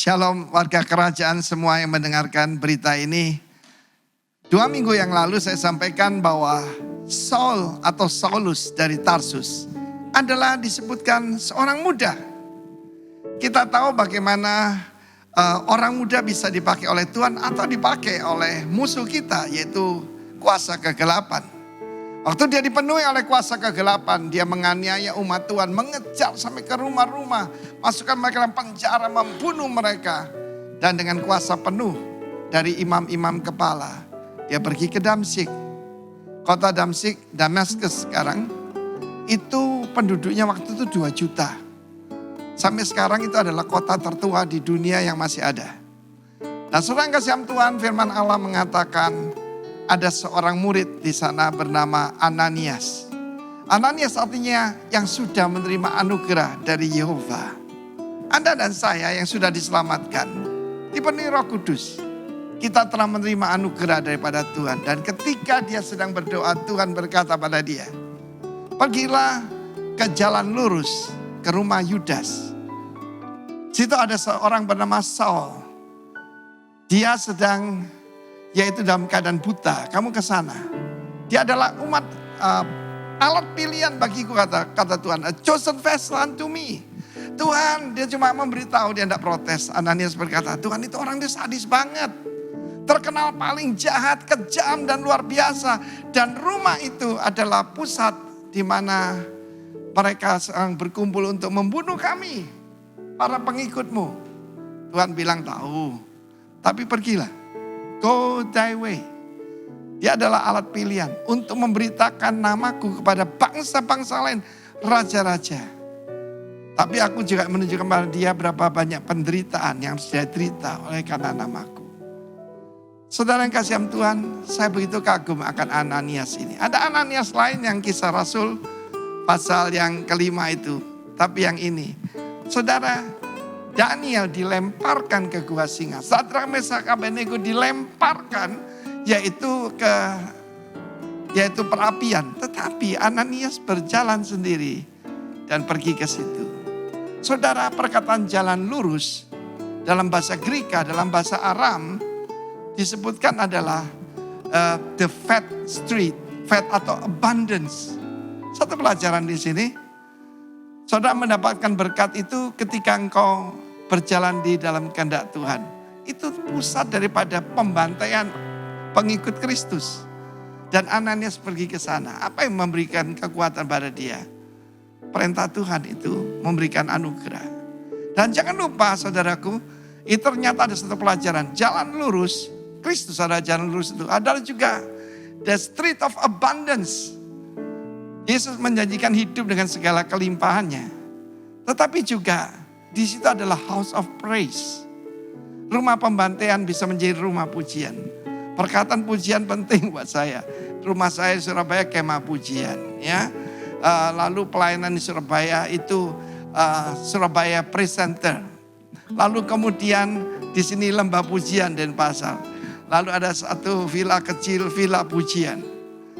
Shalom warga kerajaan semua yang mendengarkan berita ini. 2 minggu yang lalu saya sampaikan bahwa Saul atau Saulus dari Tarsus adalah disebutkan seorang muda. Kita tahu bagaimana orang muda bisa dipakai oleh Tuhan atau dipakai oleh musuh kita, yaitu kuasa kegelapan. Waktu dia dipenuhi oleh kuasa kegelapan, dia menganiaya umat Tuhan, mengejar sampai ke rumah-rumah, masukkan mereka dalam penjara, membunuh mereka. Dan dengan kuasa penuh dari imam-imam kepala, dia pergi ke Damsyik. Kota Damsyik, Damaskus sekarang, itu penduduknya waktu itu 2 juta. Sampai sekarang itu adalah kota tertua di dunia yang masih ada. Nah, saudara yang kasih Tuhan, firman Allah mengatakan, ada seorang murid di sana bernama Ananias. Ananias artinya yang sudah menerima anugerah dari Yehova. Anda dan saya yang sudah diselamatkan, dipenuhi Roh Kudus. Kita telah menerima anugerah daripada Tuhan. Dan ketika dia sedang berdoa, Tuhan berkata pada dia, pergilah ke jalan lurus ke rumah Yudas. Situ ada seorang bernama Saul. Dia sedang yaitu dalam keadaan buta, kamu ke sana. Dia adalah umat alat pilihan bagiku, kata Tuhan. A chosen vessel unto me. Tuhan, dia cuma memberitahu, dia tidak protes. Ananias berkata, Tuhan itu orang dia sadis banget. Terkenal paling jahat, kejam dan luar biasa. Dan rumah itu adalah pusat di mana mereka sedang berkumpul untuk membunuh kami, para pengikutmu. Tuhan bilang tahu, tapi pergilah. Go thy way. Dia adalah alat pilihan untuk memberitakan namaku kepada bangsa-bangsa lain, raja-raja. Tapi aku juga menunjukkan kepada dia berapa banyak penderitaan yang sudah derita oleh karena namaku. Saudara yang kasih Tuhan, saya begitu kagum akan Ananias ini. Ada Ananias lain yang Kisah Rasul pasal yang kelima itu. Tapi yang ini, saudara, Daniel dilemparkan ke gua singa. Sadrak, Mesak, Abednego dilemparkan yaitu perapian. Tetapi Ananias berjalan sendiri dan pergi ke situ. Saudara, perkataan jalan lurus dalam bahasa Greka, dalam bahasa Aram disebutkan adalah the fat street, fat atau abundance. Satu pelajaran di sini. Saudara mendapatkan berkat itu ketika engkau berjalan di dalam kehendak Tuhan. Itu pusat daripada pembantaian pengikut Kristus. Dan Ananias pergi ke sana. Apa yang memberikan kekuatan pada dia? Perintah Tuhan itu memberikan anugerah. Dan jangan lupa saudaraku, itu ternyata ada satu pelajaran. Jalan lurus, Kristus ada jalan lurus itu. Adalah juga the street of abundance. Yesus menjanjikan hidup dengan segala kelimpahannya. Tetapi juga di situ adalah house of praise. Rumah pembantaian bisa menjadi rumah pujian. Perkataan pujian penting buat saya. Rumah saya di Surabaya kemah pujian. Ya. Lalu pelayanan di Surabaya itu Surabaya Praise Center. Lalu kemudian di sini lembah pujian Denpasar. Lalu ada satu villa kecil, villa pujian.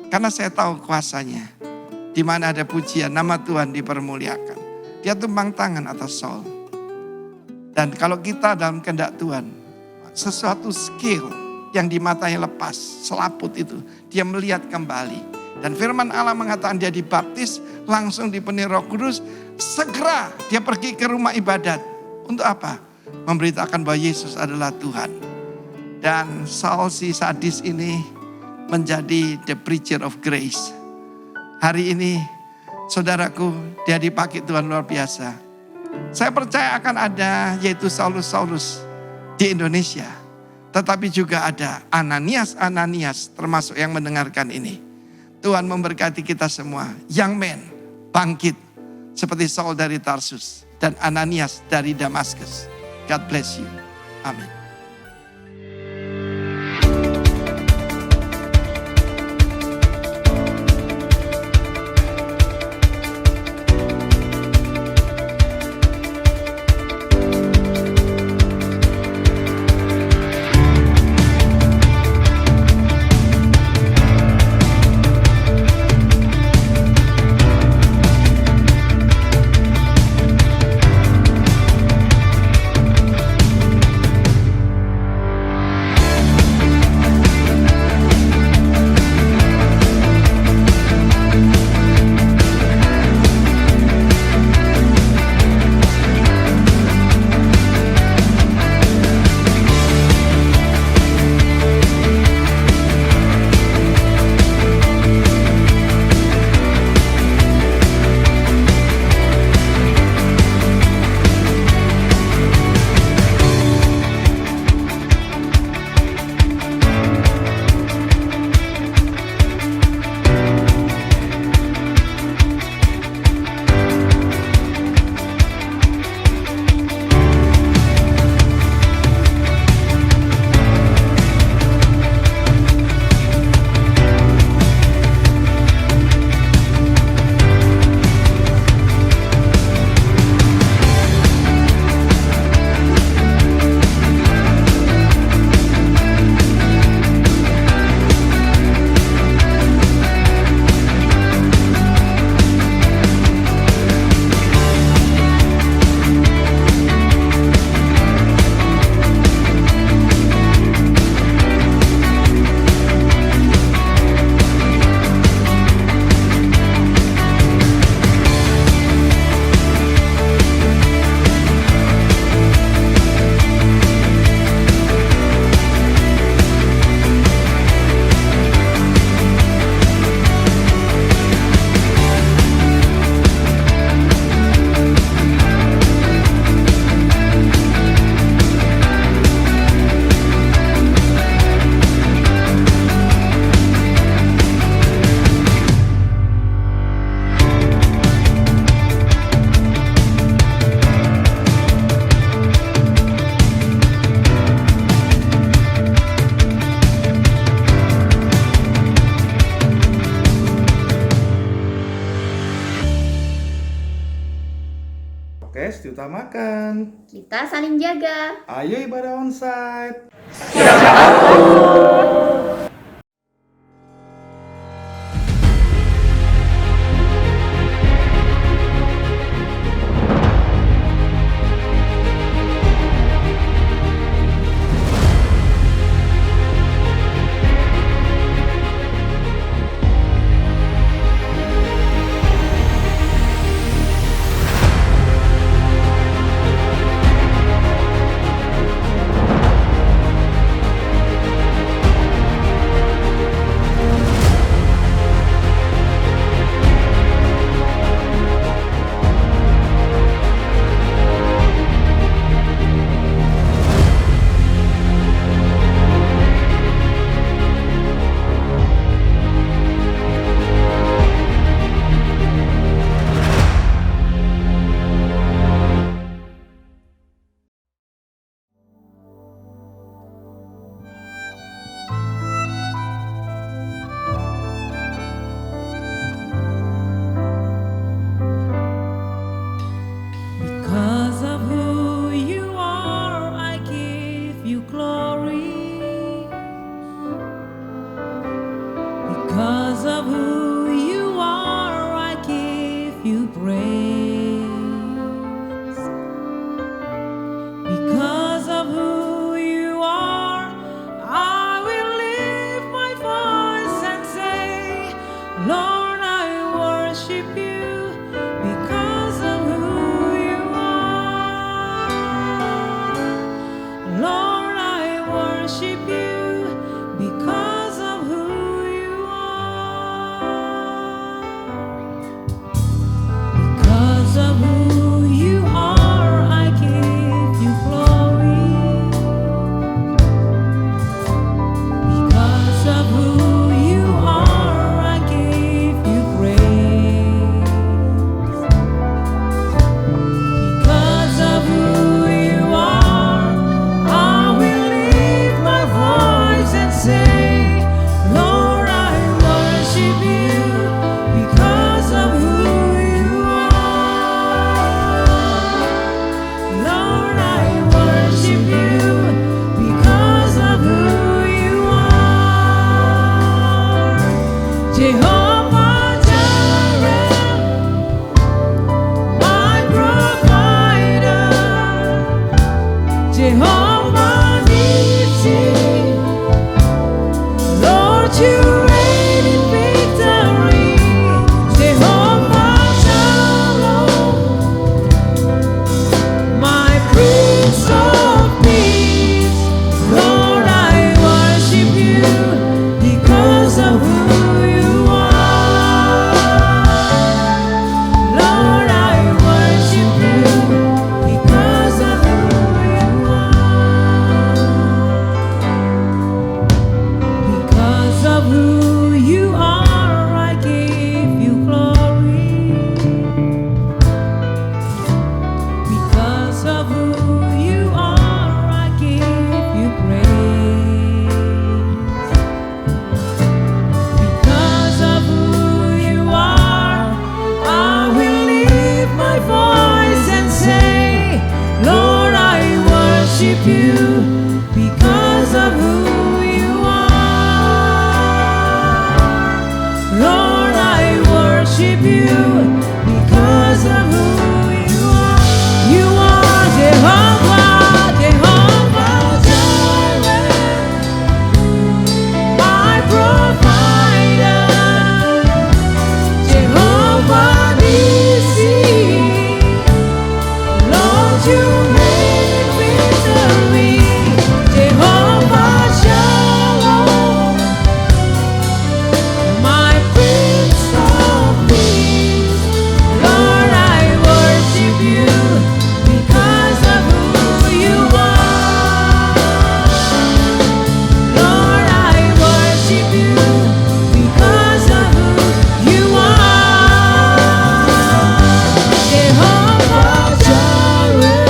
Karena saya tahu kuasanya. Di mana ada pujian, nama Tuhan dipermuliakan. Dia tumpang tangan atas Saul. Dan kalau kita dalam kehendak Tuhan, sesuatu skill yang di matanya lepas, selaput itu, dia melihat kembali. Dan firman Allah mengatakan dia dibaptis, langsung dipenuhi Roh Kudus, segera dia pergi ke rumah ibadat. Untuk apa? Memberitakan bahwa Yesus adalah Tuhan. Dan Saul si sadis ini menjadi the preacher of grace. Hari ini, saudaraku, dia dipakai Tuhan luar biasa. Saya percaya akan ada yaitu Saulus-Saulus di Indonesia. Tetapi juga ada Ananias-Ananias termasuk yang mendengarkan ini. Tuhan memberkati kita semua. Young men, bangkit. Seperti Saul dari Tarsus dan Ananias dari Damaskus. God bless you. Amin. utamakan. Kita saling jaga. Ayo ibadah onsite. Because of who you are, I give you glory. Because of who you are, I give you praise. Because of who you are, I will lift my voice and say, Lord, I worship you. Because of who you are, Lord, I worship you. Because of who you are, because of who you are, I give you glory. Because of who you are, I give you praise. Because of who you are, I will lift my voice and say, Lord, I worship you. Because of who you are, Lord, I worship you. Because of who you are, Jehovah Jireh, my provider, Jehovah Nissi, Lord, you reign in victory, Jehovah Shalom, my Prince of Peace, Lord, I worship you. Because of who you are, Lord, I worship you. Because of who you are, because of who you are, I give you glory. Because of who you are, I give you praise. Because of who you are, I will lift my voice and say, Lord, I worship you. Because of who you are, Lord, I worship you. Because of who you are, you are Jehovah, Jehovah Jireh, my provider, Jehovah Nissi, Lord, you reign in victory, Jehovah Shalom, my Prince of Peace, Lord, I worship you. Because of who you are, Lord, I worship you. Because of who you are, Jehovah Jireh,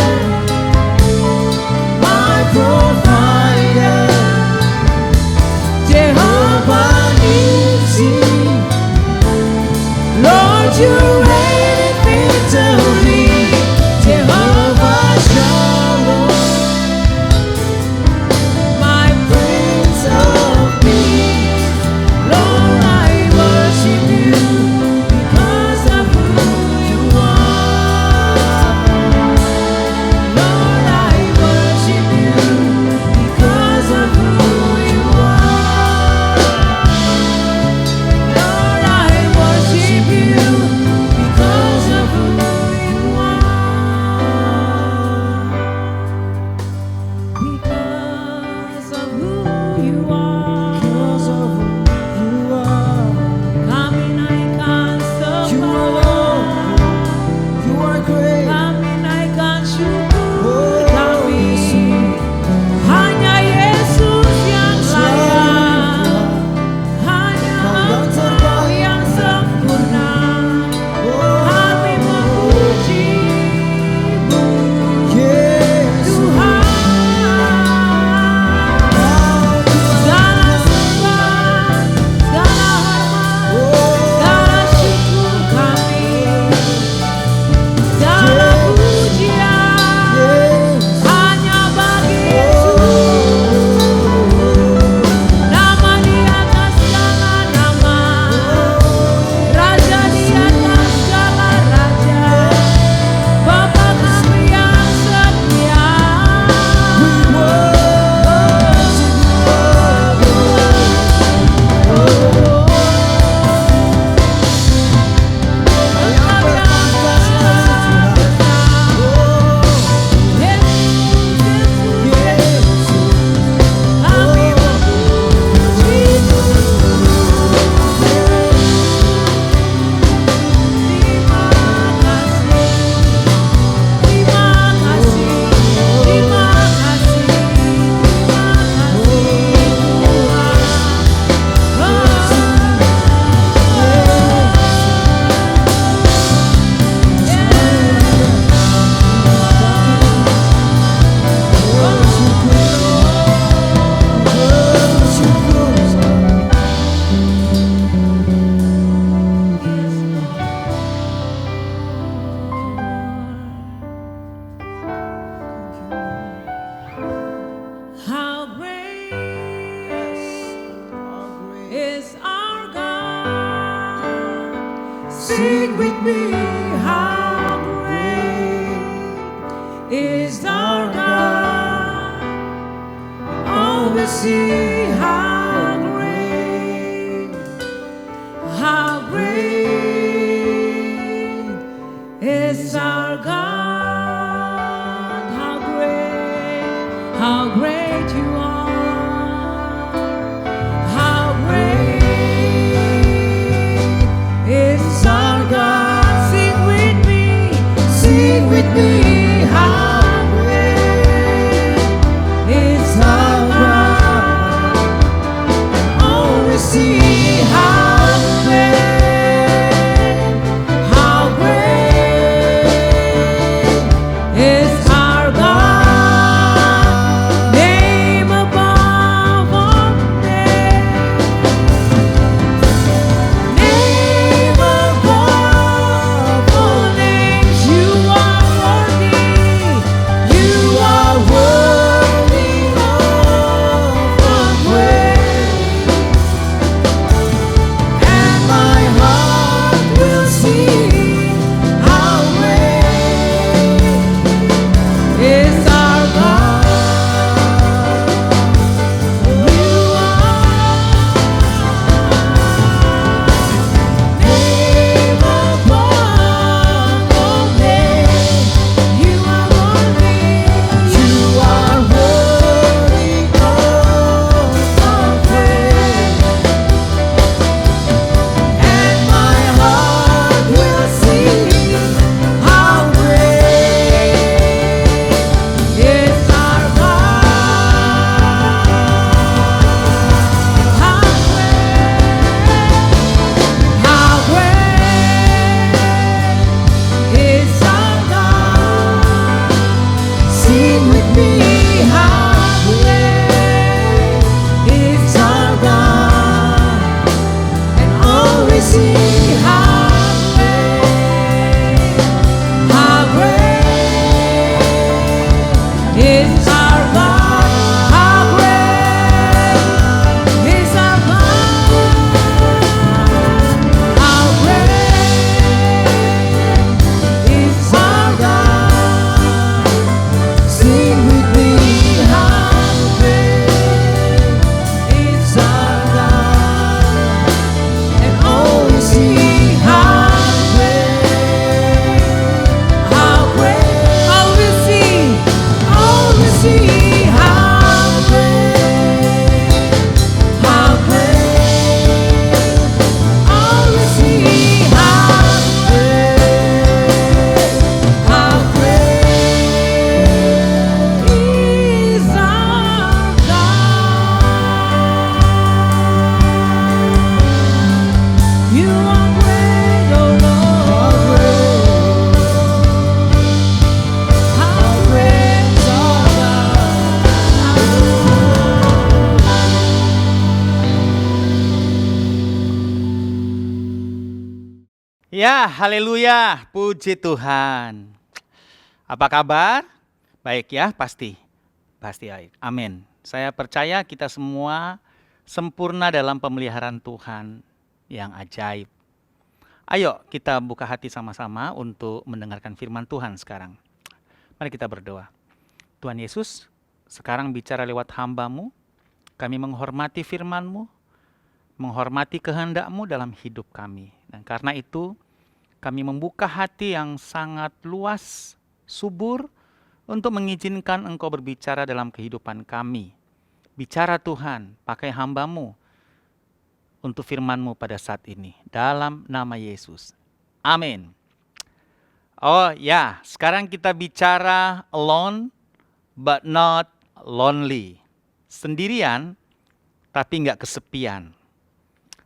my provider, Jehovah Nissi, Lord, you reign in victory, Jehovah Sing with me, how great is our God. Oh, we see how great is our God. How great you are. How great is our God. Sing with me, how great is our God. Oh, we see how great is our God. Name above all names. Name above all names. You are worthy. You are worthy of our praise. And my heart will sing how great is our God. You name above all names. You are worthy. You are worthy of our praise. And my heart will sing how great is our God. How great is our God. Sing with me, how great is our God. And always sing how great is our God. How great is our God. How great is our God. Sing with me, how great is our God. And always see how great, always see how great, always see how great is our God. You are great, oh Lord. How great is our Ya, haleluya, puji Tuhan. Apa kabar? Baik ya, pasti baik. Amin. Saya percaya kita semua sempurna dalam pemeliharaan Tuhan yang ajaib. Ayo kita buka hati sama-sama untuk mendengarkan firman Tuhan sekarang. Mari kita berdoa. Tuhan Yesus, sekarang bicara lewat hamba-Mu. Kami menghormati firman-Mu, menghormati kehendak-Mu dalam hidup kami. Dan karena itu, kami membuka hati yang sangat luas, subur, untuk mengizinkan Engkau berbicara dalam kehidupan kami. Bicara Tuhan, pakai hamba-Mu untuk firman-Mu pada saat ini. Dalam nama Yesus. Amin. Oh ya, sekarang kita bicara alone but not lonely. Sendirian, tapi nggak kesepian.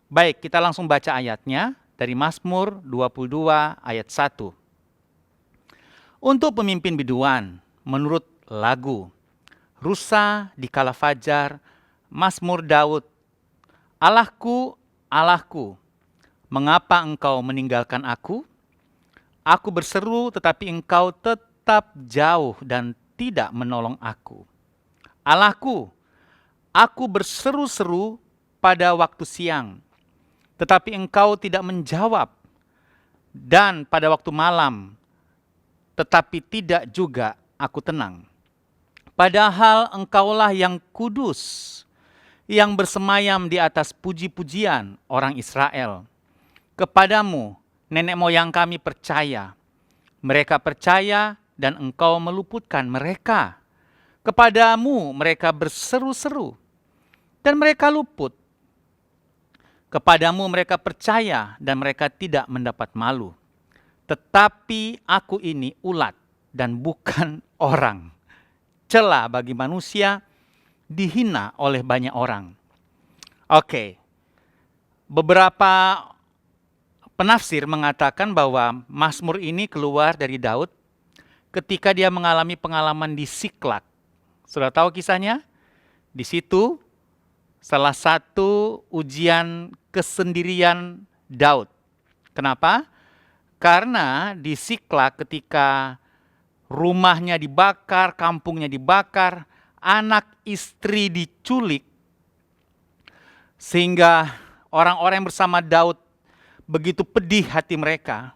Baik, kita langsung baca ayatnya dari Mazmur 22 ayat 1. Untuk pemimpin biduan, menurut lagu, Rusa di kala fajar, Mazmur Daud. Allahku, Allahku, mengapa engkau meninggalkan aku? Aku berseru tetapi engkau tetap jauh dan tidak menolong aku. Allahku, aku berseru-seru pada waktu siang, tetapi engkau tidak menjawab. dan pada waktu malam, tetapi tidak juga aku tenang. Padahal engkaulah yang kudus, yang bersemayam di atas puji-pujian orang Israel. Kepadamu nenek moyang kami percaya. Mereka percaya dan engkau meluputkan mereka. Kepadamu mereka berseru-seru dan mereka luput. Kepadamu mereka percaya dan mereka tidak mendapat malu. Tetapi aku ini ulat dan bukan orang. Cela bagi manusia, dihina oleh banyak orang. Oke, beberapa penafsir mengatakan bahwa Mazmur ini keluar dari Daud ketika dia mengalami pengalaman di Siklag. Sudah tahu kisahnya? Di situ salah satu ujian kesendirian Daud. Kenapa? Karena di Siklag ketika rumahnya dibakar, kampungnya dibakar, anak istri diculik, sehingga orang-orang yang bersama Daud begitu pedih hati mereka.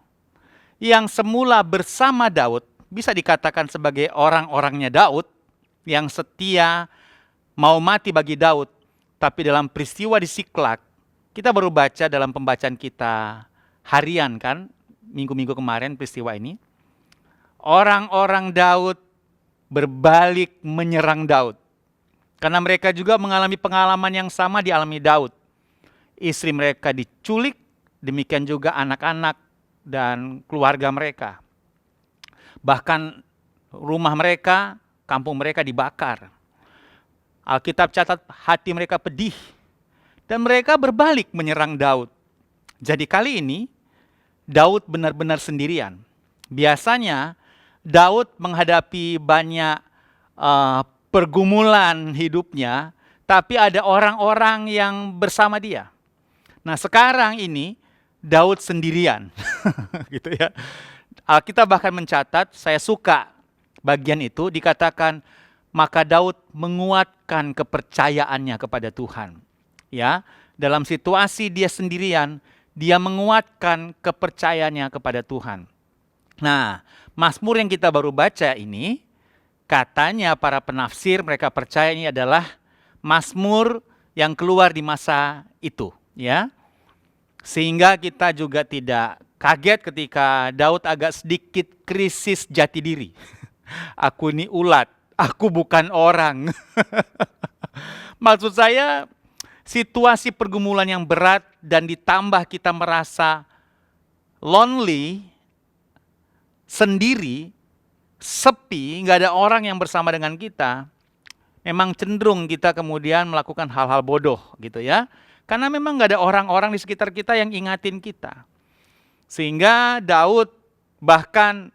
Yang semula bersama Daud, bisa dikatakan sebagai orang-orangnya Daud, yang setia mau mati bagi Daud, tapi dalam peristiwa di Siklag, kita baru baca dalam pembacaan kita harian kan, minggu-minggu kemarin peristiwa ini. Orang-orang Daud berbalik menyerang Daud. Karena mereka juga mengalami pengalaman yang sama dialami Daud. Istri mereka diculik, demikian juga anak-anak dan keluarga mereka. Bahkan rumah mereka, kampung mereka dibakar. Alkitab catat hati mereka pedih. Dan mereka berbalik menyerang Daud. Jadi kali ini, Daud benar-benar sendirian. Biasanya, Daud menghadapi banyak pergumulan hidupnya, tapi ada orang-orang yang bersama dia. Nah sekarang ini, Daud sendirian. Gitu ya. Kita bahkan mencatat, saya suka bagian itu, dikatakan, maka Daud menguatkan kepercayaannya kepada Tuhan. Ya, dalam situasi dia sendirian, dia menguatkan kepercayaannya kepada Tuhan. Nah, Mazmur yang kita baru baca ini, katanya para penafsir mereka percaya ini adalah Mazmur yang keluar di masa itu, ya. Sehingga kita juga tidak kaget ketika Daud agak sedikit krisis jati diri. Aku ini ulat, aku bukan orang. Maksud saya, situasi pergumulan yang berat dan ditambah kita merasa lonely, sendiri, sepi, nggak ada orang yang bersama dengan kita, memang cenderung kita kemudian melakukan hal-hal bodoh gitu ya. Karena memang nggak ada orang-orang di sekitar kita yang ingatin kita. Sehingga Daud bahkan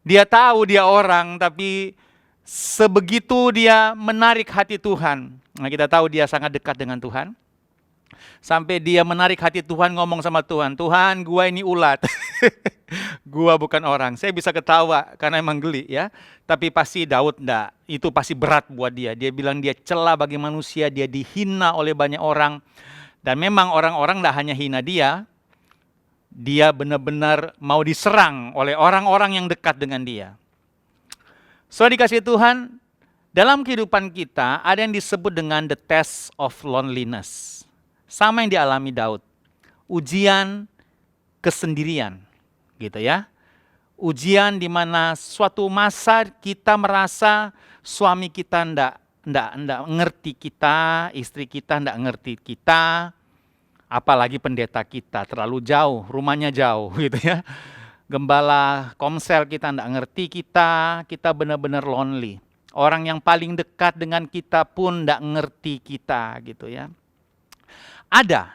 dia tahu dia orang, tapi sebegitu dia menarik hati Tuhan. Nah kita tahu dia sangat dekat dengan Tuhan. Sampai dia menarik hati Tuhan, ngomong sama Tuhan, Tuhan gua ini ulat. Gua bukan orang. Saya bisa ketawa karena emang geli ya. Tapi pasti Daud enggak. Itu pasti berat buat dia. Dia bilang dia cela bagi manusia, dia dihina oleh banyak orang. Dan memang orang-orang enggak hanya hina dia. Dia benar-benar mau diserang oleh orang-orang yang dekat dengan dia. So dikasih Tuhan, dalam kehidupan kita ada yang disebut dengan the test of loneliness. Sama yang dialami Daud. Ujian kesendirian. Gitu ya. Ujian di mana suatu masa kita merasa suami kita ndak ngerti kita, istri kita ndak ngerti kita, apalagi pendeta kita terlalu jauh, rumahnya jauh gitu ya. Gembala komsel kita ndak ngerti kita benar-benar lonely. Orang yang paling dekat dengan kita pun ndak ngerti kita gitu ya. Ada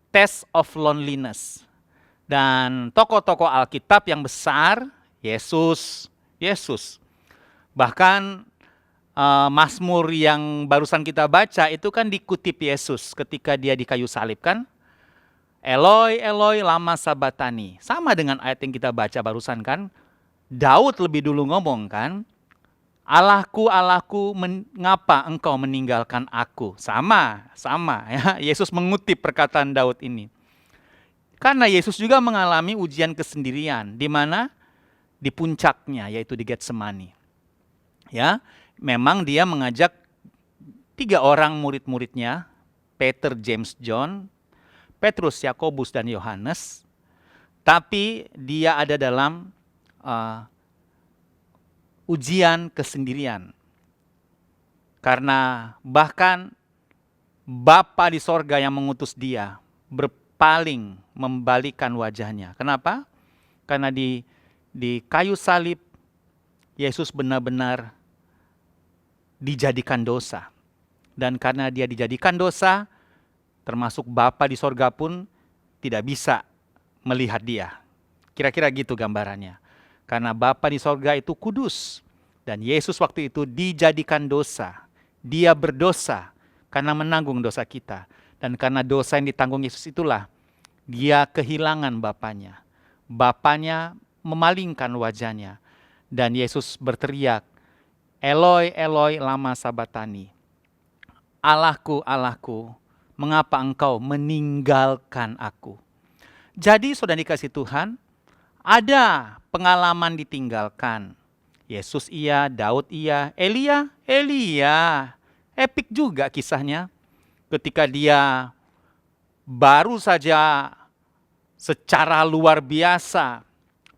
test of loneliness. Dan tokoh-tokoh Alkitab yang besar, Yesus. Bahkan Mazmur yang barusan kita baca itu kan dikutip Yesus ketika dia di kayu salib kan. Eloi, Eloi, lama sabatani. Sama dengan ayat yang kita baca barusan kan. Daud lebih dulu ngomong kan. Allahku, Allahku, mengapa engkau meninggalkan aku? Sama ya. Yesus mengutip perkataan Daud ini. Karena Yesus juga mengalami ujian kesendirian. Di mana? Di puncaknya, yaitu di Getsemani. Ya, memang dia mengajak 3 orang murid-muridnya, Peter, James, John, Petrus, Yakobus, dan Yohanes. Tapi dia ada dalam ujian kesendirian. Karena bahkan Bapa di sorga yang mengutus dia berpaling membalikan wajahnya. Kenapa? Karena di kayu salib Yesus benar-benar dijadikan dosa. Dan karena dia dijadikan dosa, termasuk Bapa di sorga pun tidak bisa melihat dia. Kira-kira gitu gambarannya. Karena Bapa di sorga itu kudus. Dan Yesus waktu itu dijadikan dosa. Dia berdosa karena menanggung dosa kita. Dan karena dosa yang ditanggung Yesus itulah, dia kehilangan Bapanya. Bapanya memalingkan wajahnya. Dan Yesus berteriak, Eloi, Eloi, lama sabatani. Allahku, Allahku, mengapa engkau meninggalkan aku? Jadi saudara dikasih Tuhan, ada pengalaman ditinggalkan. Yesus iya, Daud iya, Elia. Epik juga kisahnya. Ketika dia baru saja secara luar biasa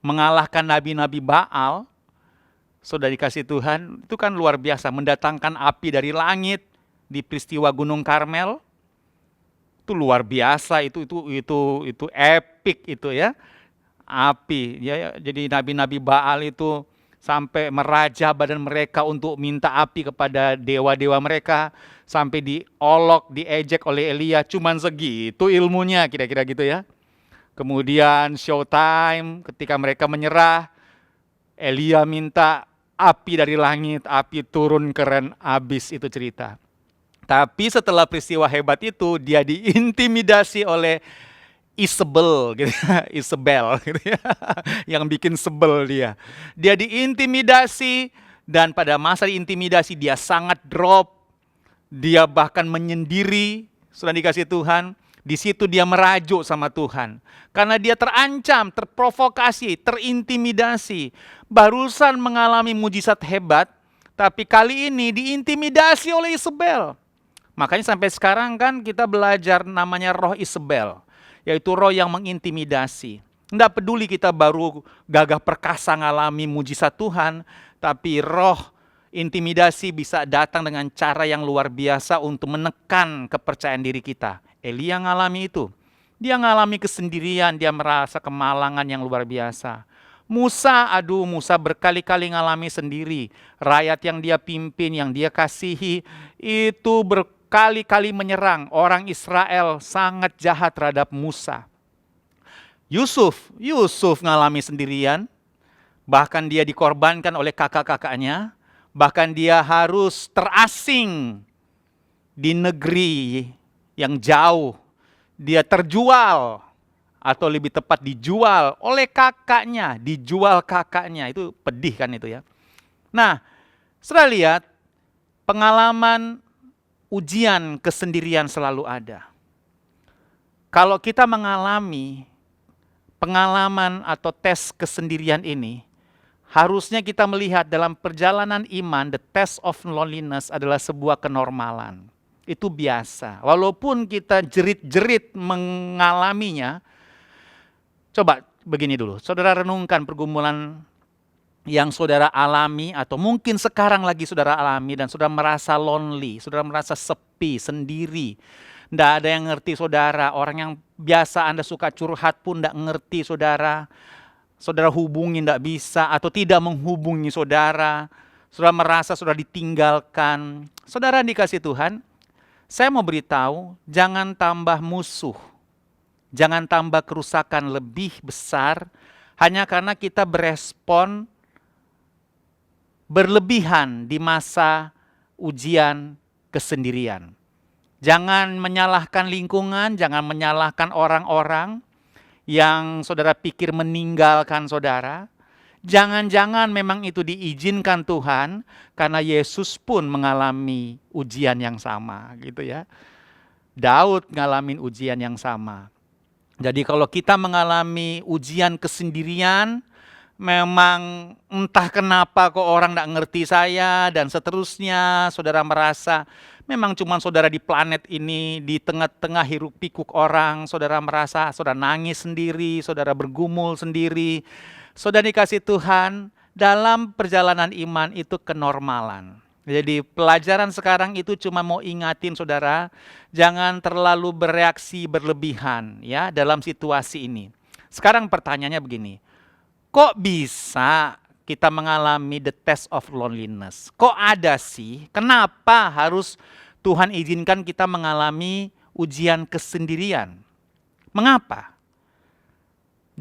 mengalahkan nabi-nabi Baal, saudara dikasih Tuhan, itu kan luar biasa, mendatangkan api dari langit di peristiwa Gunung Karmel. Itu luar biasa, itu epic itu ya. Api, ya, jadi nabi-nabi Baal itu sampai meraja badan mereka untuk minta api kepada dewa-dewa mereka, sampai diolok, diejek oleh Elia, cuman segitu ilmunya, kira-kira gitu ya. Kemudian showtime, ketika mereka menyerah, Elia minta api dari langit, api turun, keren, habis itu cerita. Tapi setelah peristiwa hebat itu, dia diintimidasi oleh Isabel, gitu ya. Isabel, gitu ya. Yang bikin sebel dia. Dia diintimidasi, dan pada masa diintimidasi dia sangat drop. Dia bahkan menyendiri, sudah dikasih Tuhan. Di situ dia merajuk sama Tuhan. Karena dia terancam, terprovokasi, terintimidasi. Barusan mengalami mujizat hebat, tapi kali ini diintimidasi oleh Isabel. Makanya sampai sekarang kan kita belajar namanya roh Isabel. Yaitu roh yang mengintimidasi. Tidak peduli kita baru gagah perkasa ngalami mujizat Tuhan, tapi roh intimidasi bisa datang dengan cara yang luar biasa untuk menekan kepercayaan diri kita. Elia ngalami itu. Dia ngalami kesendirian, dia merasa kemalangan yang luar biasa. Musa berkali-kali ngalami sendiri. Rakyat yang dia pimpin, yang dia kasihi, itu berkali-kali menyerang. Orang Israel sangat jahat terhadap Musa. Yusuf ngalami sendirian. Bahkan dia dikorbankan oleh kakak-kakaknya. Bahkan dia harus terasing di negeri yang jauh. Dia terjual, atau lebih tepat dijual oleh kakaknya. Dijual kakaknya, itu pedih kan itu ya. Nah, setelah lihat, pengalaman ujian kesendirian selalu ada. Kalau kita mengalami pengalaman atau tes kesendirian ini, harusnya kita melihat dalam perjalanan iman, the test of loneliness adalah sebuah kenormalan. Itu biasa. Walaupun kita jerit-jerit mengalaminya, coba begini dulu, saudara renungkan pergumulan yang saudara alami, atau mungkin sekarang lagi saudara alami, dan saudara merasa lonely, saudara merasa sepi, sendiri. Tidak ada yang ngerti saudara, orang yang biasa Anda suka curhat pun tidak ngerti saudara. Saudara hubungi tidak bisa, atau tidak menghubungi saudara. Saudara merasa saudara ditinggalkan. Saudara dikasih Tuhan, saya mau beritahu, jangan tambah musuh. Jangan tambah kerusakan lebih besar, hanya karena kita berespon berlebihan di masa ujian kesendirian. Jangan menyalahkan lingkungan, jangan menyalahkan orang-orang yang saudara pikir meninggalkan saudara. Jangan-jangan memang itu diizinkan Tuhan, karena Yesus pun mengalami ujian yang sama, gitu ya. Daud ngalamin ujian yang sama. Jadi kalau kita mengalami ujian kesendirian, memang entah kenapa kok orang tidak ngerti saya dan seterusnya, saudara merasa memang cuma saudara di planet ini, di tengah-tengah hiruk pikuk orang, saudara merasa saudara nangis sendiri, saudara bergumul sendiri. Saudara dikasih Tuhan, dalam perjalanan iman itu kenormalan. Jadi pelajaran sekarang itu cuma mau ingatin saudara, jangan terlalu bereaksi berlebihan ya dalam situasi ini. Sekarang pertanyaannya begini, kok bisa kita mengalami the test of loneliness? Kok ada sih? Kenapa harus Tuhan izinkan kita mengalami ujian kesendirian? Mengapa?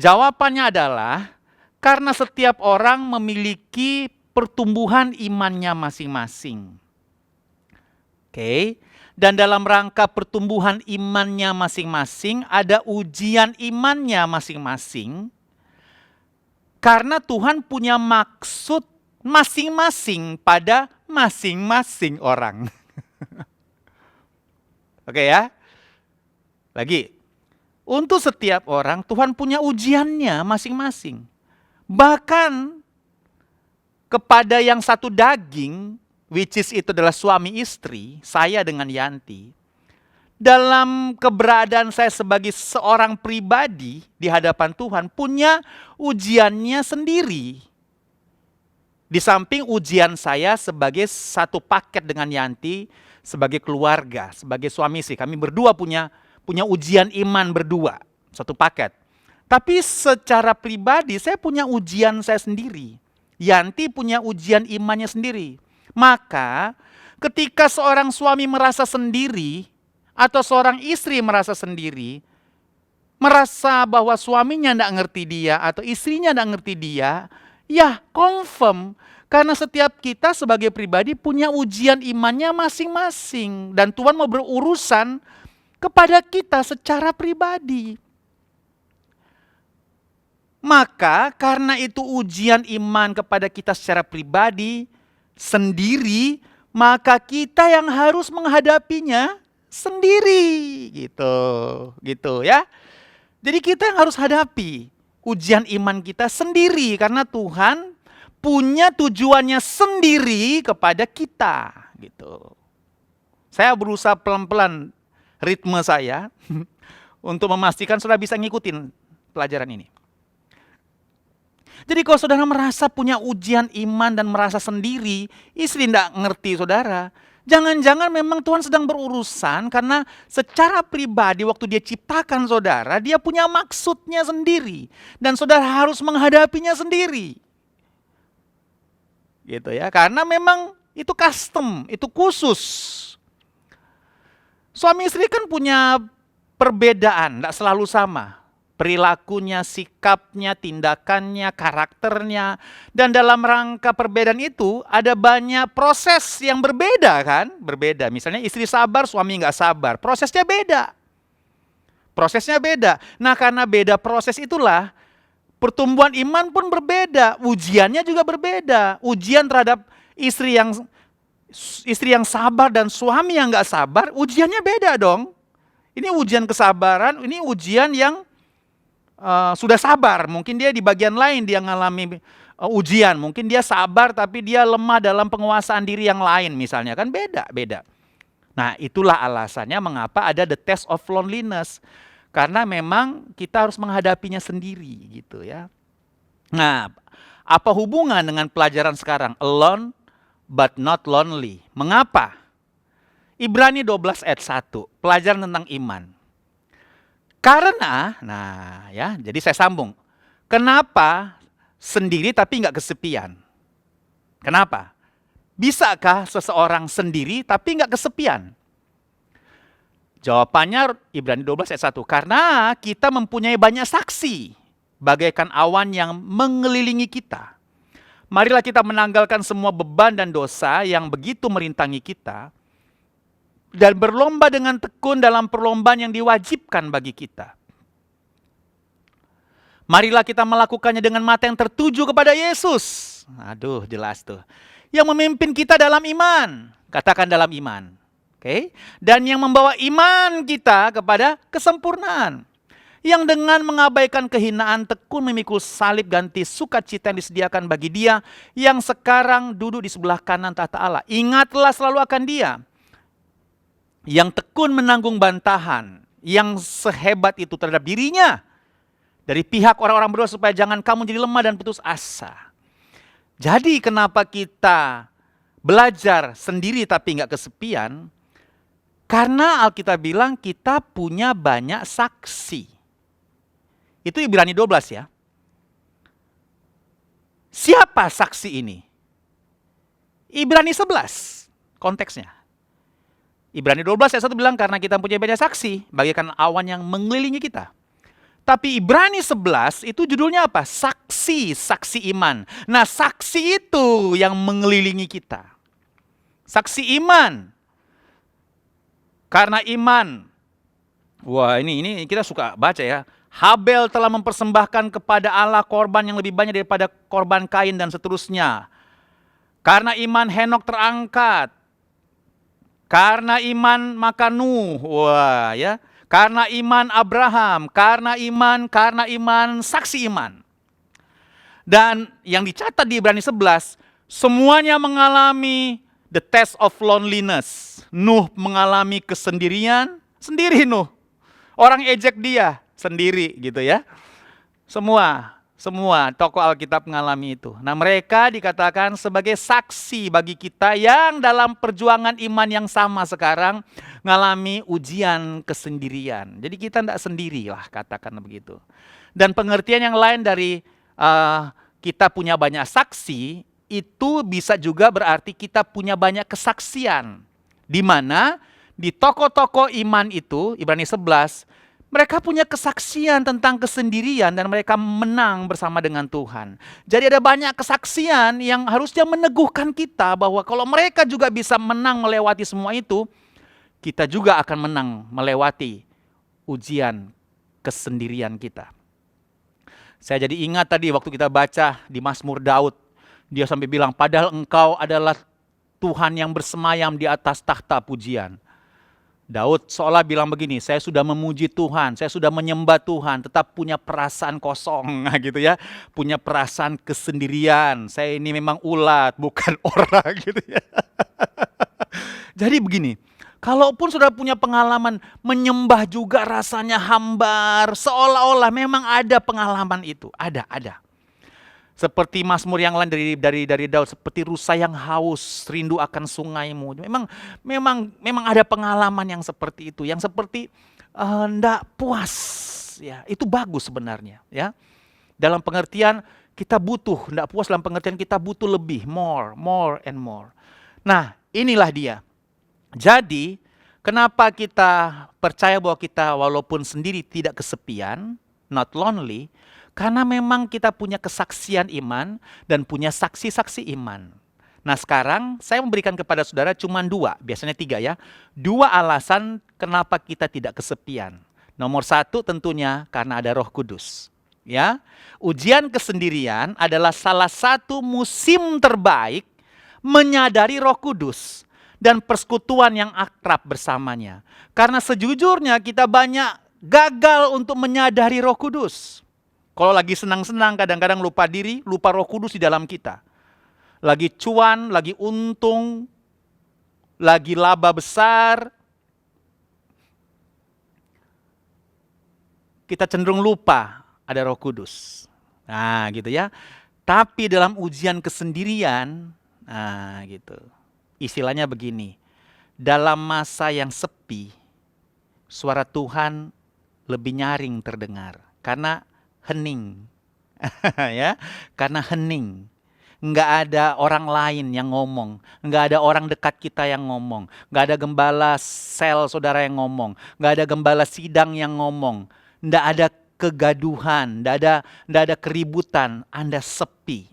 Jawabannya adalah karena setiap orang memiliki pertumbuhan imannya masing-masing. Oke. Dan dalam rangka pertumbuhan imannya masing-masing, ada ujian imannya masing-masing. Karena Tuhan punya maksud masing-masing pada masing-masing orang. Oke ya. Lagi. Untuk setiap orang Tuhan punya ujiannya masing-masing. Bahkan kepada yang satu daging, which is itu adalah suami istri, saya dengan Yanti, dalam keberadaan saya sebagai seorang pribadi di hadapan Tuhan, punya ujiannya sendiri. Di samping ujian saya sebagai satu paket dengan Yanti, sebagai keluarga, sebagai suami istri, kami berdua punya ujian iman berdua, satu paket. Tapi secara pribadi saya punya ujian saya sendiri. Yanti punya ujian imannya sendiri. Maka ketika seorang suami merasa sendiri atau seorang istri merasa sendiri, merasa bahwa suaminya tidak ngerti dia atau istrinya tidak ngerti dia, ya confirm. Karena setiap kita sebagai pribadi punya ujian imannya masing-masing. Dan Tuhan mau berurusan kepada kita secara pribadi. Maka karena itu ujian iman kepada kita secara pribadi, sendiri, maka kita yang harus menghadapinya sendiri. Gitu ya. Jadi kita yang harus hadapi ujian iman kita sendiri. Karena Tuhan punya tujuannya sendiri kepada kita. Gitu. Saya berusaha pelan-pelan ritme saya untuk memastikan saudara bisa ngikutin pelajaran ini. Jadi kalau saudara merasa punya ujian iman dan merasa sendiri, istri tidak ngerti saudara, jangan-jangan memang Tuhan sedang berurusan karena secara pribadi waktu dia ciptakan saudara, dia punya maksudnya sendiri. Dan saudara harus menghadapinya sendiri. Gitu ya, karena memang itu custom, itu khusus. Suami istri kan punya perbedaan, tidak selalu sama. Perilakunya, sikapnya, tindakannya, karakternya. Dan dalam rangka perbedaan itu ada banyak proses yang berbeda kan? Berbeda, misalnya istri sabar, suami nggak sabar. Prosesnya beda. Prosesnya beda. Nah karena beda proses itulah, pertumbuhan iman pun berbeda. Ujiannya juga berbeda. Ujian terhadap istri yang sabar dan suami yang nggak sabar, ujiannya beda dong. Ini ujian kesabaran, ini ujian yang sudah sabar, mungkin dia di bagian lain dia mengalami ujian, mungkin dia sabar tapi dia lemah dalam penguasaan diri yang lain misalnya, kan beda. Nah itulah alasannya mengapa ada the test of loneliness, karena memang kita harus menghadapinya sendiri gitu ya. Nah apa hubungan dengan pelajaran sekarang, alone but not lonely? Mengapa? Ibrani 12 ayat 1, pelajaran tentang iman. Karena, nah ya, jadi saya sambung. Kenapa sendiri tapi nggak kesepian? Kenapa? Bisakah seseorang sendiri tapi nggak kesepian? Jawabannya Ibrani 12 ayat 1. Karena kita mempunyai banyak saksi, bagaikan awan yang mengelilingi kita. Marilah kita menanggalkan semua beban dan dosa yang begitu merintangi kita, dan berlomba dengan tekun dalam perlombaan yang diwajibkan bagi kita. Marilah kita melakukannya dengan mata yang tertuju kepada Yesus. Aduh, jelas tuh. Yang memimpin kita dalam iman. Katakan dalam iman. Oke? Dan yang membawa iman kita kepada kesempurnaan. yang dengan mengabaikan kehinaan tekun memikul salib ganti sukacita yang disediakan bagi dia yang sekarang duduk di sebelah kanan tahta Allah. Ingatlah selalu akan dia yang tekun menanggung bantahan yang sehebat itu terhadap dirinya dari pihak orang-orang berdosa supaya jangan kamu jadi lemah dan putus asa. Jadi kenapa kita belajar sendiri tapi nggak kesepian? Karena Alkitab bilang kita punya banyak saksi. Itu Ibrani 12 ya. Siapa saksi ini? Ibrani 11 konteksnya. Ibrani 12 ayat 1 bilang karena kita punya banyak saksi, bagaikan awan yang mengelilingi kita. Tapi Ibrani 11 itu judulnya apa? Saksi, saksi iman. Nah, saksi itu yang mengelilingi kita. Saksi iman. Karena iman. Wah, ini kita suka baca ya. Habel telah mempersembahkan kepada Allah korban yang lebih banyak daripada korban Kain dan seterusnya. Karena iman Henok terangkat. Karena iman maka Nuh. Wah, ya. Karena iman Abraham, karena iman, saksi iman. Dan yang dicatat di Ibrani 11, semuanya mengalami the test of loneliness. Nuh mengalami kesendirian, sendiri Nuh. Orang ejek dia, sendiri gitu ya. Semua tokoh Alkitab mengalami itu. Nah, mereka dikatakan sebagai saksi bagi kita yang dalam perjuangan iman yang sama sekarang mengalami ujian kesendirian. Jadi kita tidak sendiri lah, katakan begitu. Dan pengertian yang lain dari kita punya banyak saksi, itu bisa juga berarti kita punya banyak kesaksian. Di mana di tokoh-tokoh iman itu, Ibrani 11, mereka punya kesaksian tentang kesendirian dan mereka menang bersama dengan Tuhan. Jadi ada banyak kesaksian yang harusnya meneguhkan kita bahwa kalau mereka juga bisa menang melewati semua itu, kita juga akan menang melewati ujian kesendirian kita. Saya jadi ingat tadi waktu kita baca di Mazmur Daud, dia sampai bilang, padahal engkau adalah Tuhan yang bersemayam di atas tahta pujian. Daud seolah bilang begini, saya sudah memuji Tuhan, saya sudah menyembah Tuhan, tetap punya perasaan kosong gitu ya. Punya perasaan kesendirian, saya ini memang ulat, bukan orang gitu ya. Jadi begini, kalaupun sudah punya pengalaman menyembah juga rasanya hambar, seolah-olah memang ada pengalaman itu, ada. Seperti Mazmur yang lain dari Daud, seperti rusa yang haus, rindu akan sungaimu. Memang ada pengalaman yang seperti itu, yang seperti enggak puas. Ya, itu bagus sebenarnya. Ya, dalam pengertian kita butuh, enggak puas dalam pengertian kita butuh lebih, more and more. Nah, inilah dia. Jadi, kenapa kita percaya bahwa kita walaupun sendiri tidak kesepian, not lonely? Karena memang kita punya kesaksian iman dan punya saksi-saksi iman. Nah, sekarang saya memberikan kepada saudara cuma 2, biasanya 3 ya. 2 alasan kenapa kita tidak kesepian. Nomor 1 tentunya karena ada Roh Kudus. Ya, ujian kesendirian adalah salah satu musim terbaik menyadari Roh Kudus dan persekutuan yang akrab bersamanya. Karena sejujurnya kita banyak gagal untuk menyadari Roh Kudus. Kalau lagi senang-senang kadang-kadang lupa diri, lupa Roh Kudus di dalam kita. Lagi cuan, lagi untung, lagi laba besar, kita cenderung lupa ada Roh Kudus. Nah, gitu ya. Tapi dalam ujian kesendirian, nah gitu. Istilahnya begini. Dalam masa yang sepi, suara Tuhan lebih nyaring terdengar karena hening. Ya, karena hening. Enggak ada orang lain yang ngomong, enggak ada orang dekat kita yang ngomong, enggak ada gembala sel saudara yang ngomong, enggak ada gembala sidang yang ngomong, enggak ada kegaduhan, enggak ada keributan, Anda sepi.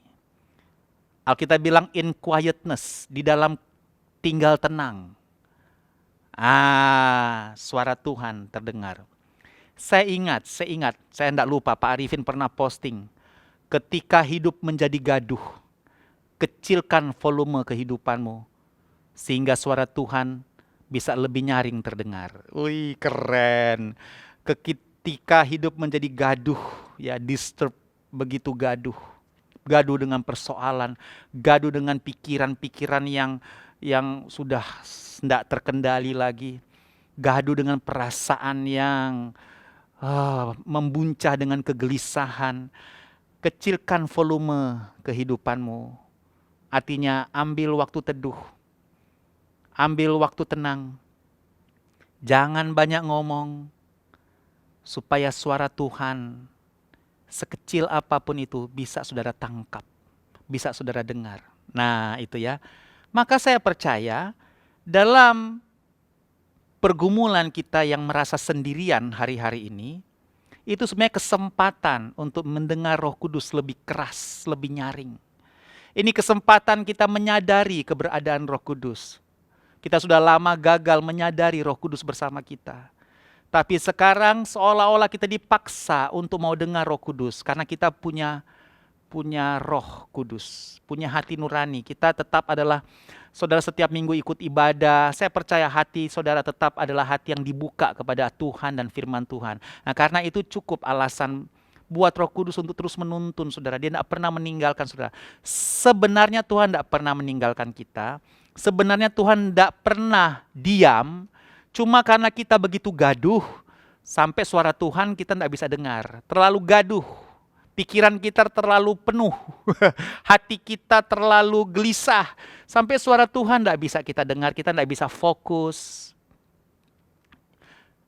Alkitab bilang in quietness, di dalam tinggal tenang. Suara Tuhan terdengar. Saya ingat, saya tidak lupa Pak Arifin pernah posting, ketika hidup menjadi gaduh, kecilkan volume kehidupanmu, sehingga suara Tuhan bisa lebih nyaring terdengar. Wih, keren. ketika hidup menjadi gaduh, ya disturb, begitu gaduh. Gaduh dengan persoalan, gaduh dengan pikiran-pikiran yang sudah tidak terkendali lagi. Gaduh dengan perasaan yang membuncah dengan kegelisahan. Kecilkan volume kehidupanmu. Artinya ambil waktu teduh. Ambil waktu tenang. Jangan banyak ngomong. Supaya suara Tuhan sekecil apapun itu bisa saudara tangkap. Bisa saudara dengar. Nah itu ya. Maka saya percaya dalam pergumulan kita yang merasa sendirian hari-hari ini, itu sebenarnya kesempatan untuk mendengar Roh Kudus lebih keras, lebih nyaring. Ini kesempatan kita menyadari keberadaan Roh Kudus. Kita sudah lama gagal menyadari Roh Kudus bersama kita. Tapi sekarang seolah-olah kita dipaksa untuk mau dengar Roh Kudus. Karena kita punya Roh Kudus, punya hati nurani. Kita tetap adalah, saudara setiap minggu ikut ibadah. Saya percaya hati saudara tetap adalah hati yang dibuka kepada Tuhan dan firman Tuhan. Nah karena itu cukup alasan buat Roh Kudus untuk terus menuntun saudara. Dia tidak pernah meninggalkan saudara. Sebenarnya Tuhan tidak pernah meninggalkan kita. Sebenarnya Tuhan tidak pernah diam. Cuma karena kita begitu gaduh, sampai suara Tuhan kita tidak bisa dengar. Terlalu gaduh, pikiran kita terlalu penuh, hati kita terlalu gelisah. Sampai suara Tuhan tidak bisa kita dengar, kita tidak bisa fokus.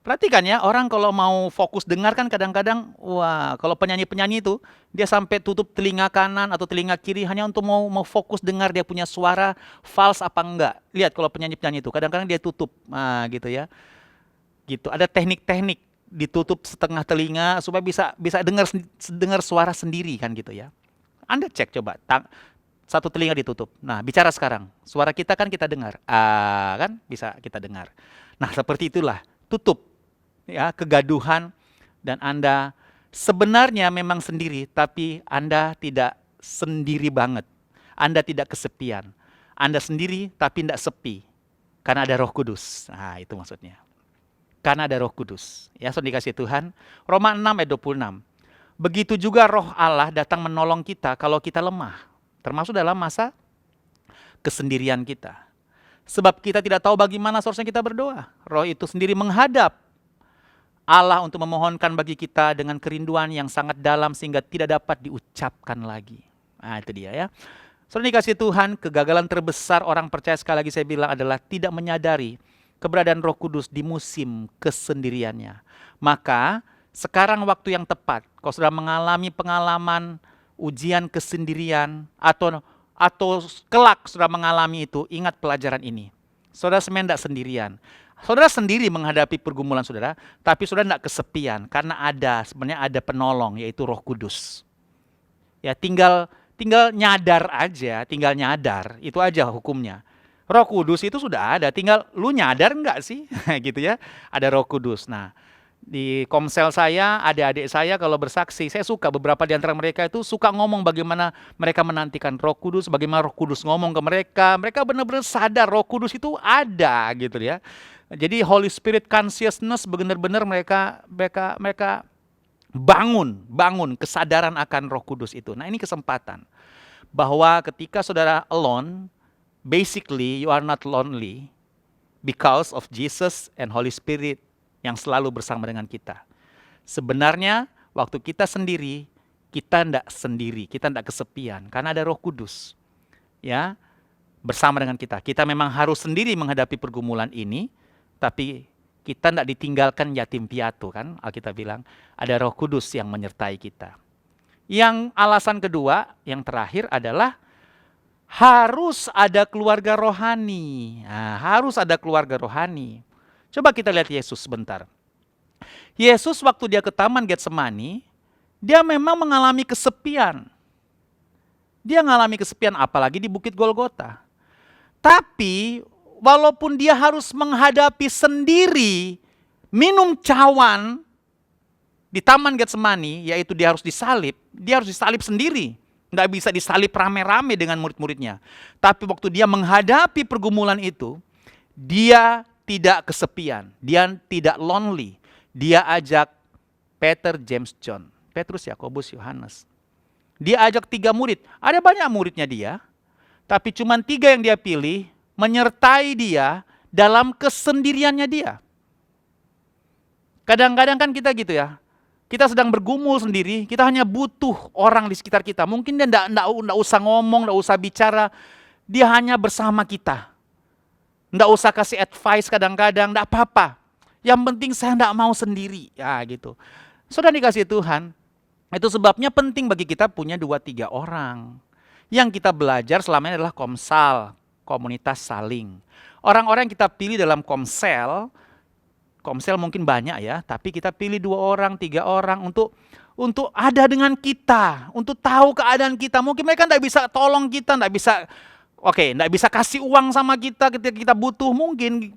Perhatikan ya, orang kalau mau fokus dengar kan kadang-kadang, wah kalau penyanyi-penyanyi itu, dia sampai tutup telinga kanan atau telinga kiri hanya untuk mau fokus dengar dia punya suara false apa enggak. Lihat kalau penyanyi-penyanyi itu, kadang-kadang dia tutup, nah gitu ya. Gitu, ada teknik-teknik ditutup setengah telinga supaya bisa dengar suara sendiri kan gitu ya. Anda cek coba, satu telinga ditutup. Nah bicara sekarang, suara kita kan kita dengar, kan bisa kita dengar. Nah seperti itulah, tutup. Ya, kegaduhan dan Anda sebenarnya memang sendiri tapi Anda tidak sendiri banget. Anda tidak kesepian. Anda sendiri tapi tidak sepi. Karena ada Roh Kudus. Nah, itu maksudnya. Karena ada Roh Kudus. Ya, saudara dikasih Tuhan. Roma 6 ayat 26. Begitu juga Roh Allah datang menolong kita kalau kita lemah. Termasuk dalam masa kesendirian kita. Sebab kita tidak tahu bagaimana seharusnya kita berdoa. Roh itu sendiri menghadap Allah untuk memohonkan bagi kita dengan kerinduan yang sangat dalam sehingga tidak dapat diucapkan lagi. Nah itu dia ya. Saudara dikasih Tuhan, kegagalan terbesar orang percaya sekali lagi saya bilang adalah tidak menyadari keberadaan Roh Kudus di musim kesendiriannya. Maka sekarang waktu yang tepat, kalau sudah mengalami pengalaman ujian kesendirian atau kelak sudah mengalami itu, ingat pelajaran ini. Saudara sebenarnya tidak sendirian. Saudara sendiri menghadapi pergumulan saudara, tapi saudara tidak kesepian karena sebenarnya ada penolong yaitu Roh Kudus. Ya tinggal nyadar aja, itu aja hukumnya. Roh Kudus itu sudah ada, tinggal lu nyadar enggak sih? Gitu ya. Ada Roh Kudus. Nah, di komsel saya, adik-adik saya kalau bersaksi, saya suka beberapa di antara mereka itu suka ngomong bagaimana mereka menantikan Roh Kudus, bagaimana Roh Kudus ngomong ke mereka. Mereka benar-benar sadar Roh Kudus itu ada gitu ya. Jadi Holy Spirit consciousness benar-benar mereka bangun kesadaran akan Roh Kudus itu. Nah, ini kesempatan bahwa ketika saudara alone, basically you are not lonely because of Jesus and Holy Spirit yang selalu bersama dengan kita. Sebenarnya waktu kita sendiri, kita tidak kesepian karena ada Roh Kudus. Ya, bersama dengan kita. Kita memang harus sendiri menghadapi pergumulan ini, tapi kita tidak ditinggalkan yatim piatu kan, Alkitab bilang ada Roh Kudus yang menyertai kita. Yang alasan kedua, yang terakhir adalah harus ada keluarga rohani. Nah, harus ada keluarga rohani. Coba kita lihat Yesus sebentar. Yesus waktu dia ke Taman Getsemani, dia memang mengalami kesepian. Dia mengalami kesepian apalagi di Bukit Golgota. Tapi walaupun dia harus menghadapi sendiri, minum cawan di Taman Getsemani, yaitu dia harus disalib sendiri. Tidak bisa disalib rame-rame dengan murid-muridnya. Tapi waktu dia menghadapi pergumulan itu, dia tidak kesepian, dia tidak lonely. Dia ajak Peter, James, John. Petrus, Yakobus, Yohanes. Dia ajak 3 murid. Ada banyak muridnya dia. Tapi cuma 3 yang dia pilih menyertai dia dalam kesendiriannya dia. Kadang-kadang kan kita gitu ya. Kita sedang bergumul sendiri, kita hanya butuh orang di sekitar kita. Mungkin dia enggak usah ngomong, enggak usah bicara. Dia hanya bersama kita. Enggak usah kasih advice kadang-kadang, enggak apa-apa. Yang penting saya enggak mau sendiri. Ya gitu. Saudara dikasih Tuhan, itu sebabnya penting bagi kita punya 2-3 orang. Yang kita belajar selama ini adalah komsal, komunitas saling. Orang-orang yang kita pilih dalam komsel mungkin banyak ya, tapi kita pilih 2 orang, 3 orang untuk ada dengan kita, untuk tahu keadaan kita. Mungkin mereka tidak bisa tolong kita, tidak bisa kasih uang sama kita ketika kita butuh. Mungkin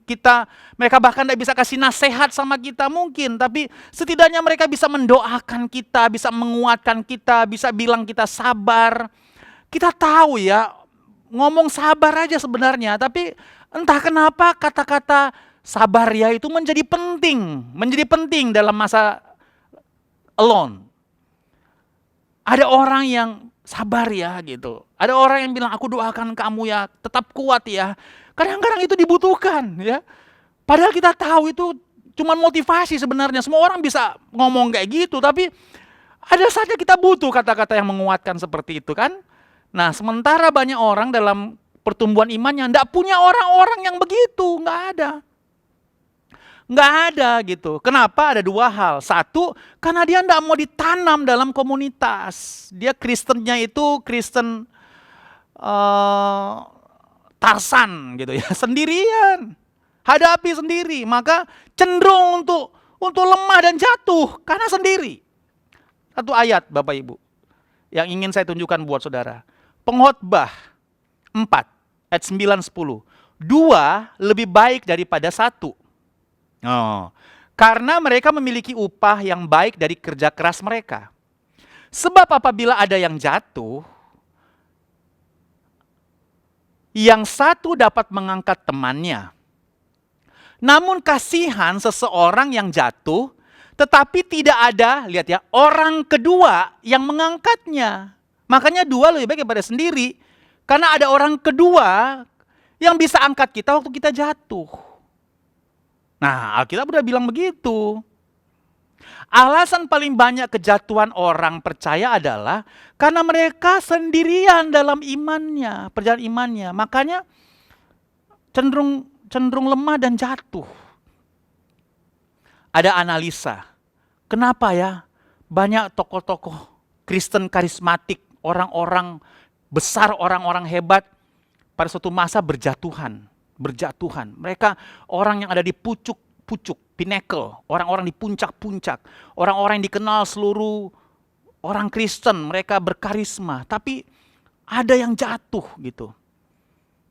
mereka bahkan tidak bisa kasih nasihat sama kita mungkin, tapi setidaknya mereka bisa mendoakan kita, bisa menguatkan kita, bisa bilang kita sabar. Kita tahu ya, ngomong sabar aja sebenarnya, tapi entah kenapa kata-kata sabar ya itu menjadi penting dalam masa alone. Ada orang yang sabar ya gitu. Ada orang yang bilang aku doakan kamu ya, tetap kuat ya. Kadang-kadang itu dibutuhkan ya. Padahal kita tahu itu cuma motivasi sebenarnya. Semua orang bisa ngomong kayak gitu, tapi ada saja kita butuh kata-kata yang menguatkan seperti itu kan. Nah, sementara banyak orang dalam pertumbuhan imannya enggak punya orang-orang yang begitu, enggak ada. Nggak ada gitu. Kenapa? Ada 2 hal. Satu, karena dia nggak mau ditanam dalam komunitas. Dia Kristennya itu Kristen Tarsan gitu ya, sendirian. Hadapi sendiri, maka cenderung untuk lemah dan jatuh karena sendiri. Satu ayat Bapak Ibu yang ingin saya tunjukkan buat saudara. Pengkhotbah 4 ayat 9-10. 2 lebih baik daripada 1. Karena mereka memiliki upah yang baik dari kerja keras mereka. Sebab apabila ada yang jatuh, yang satu dapat mengangkat temannya. Namun kasihan seseorang yang jatuh, tetapi tidak ada, lihat ya, orang kedua yang mengangkatnya. Makanya 2 lebih baik daripada sendiri. Karena ada orang kedua yang bisa angkat kita waktu kita jatuh. Nah, Alkitab udah bilang begitu. Alasan paling banyak kejatuhan orang percaya adalah karena mereka sendirian dalam imannya, perjalanan imannya. Makanya cenderung lemah dan jatuh. Ada analisa. Kenapa ya banyak tokoh-tokoh Kristen karismatik, orang-orang besar, orang-orang hebat pada suatu masa berjatuhan. Mereka orang yang ada di pucuk, pinnacle, orang-orang di puncak-puncak, orang-orang yang dikenal seluruh orang Kristen, mereka berkarisma, tapi ada yang jatuh gitu.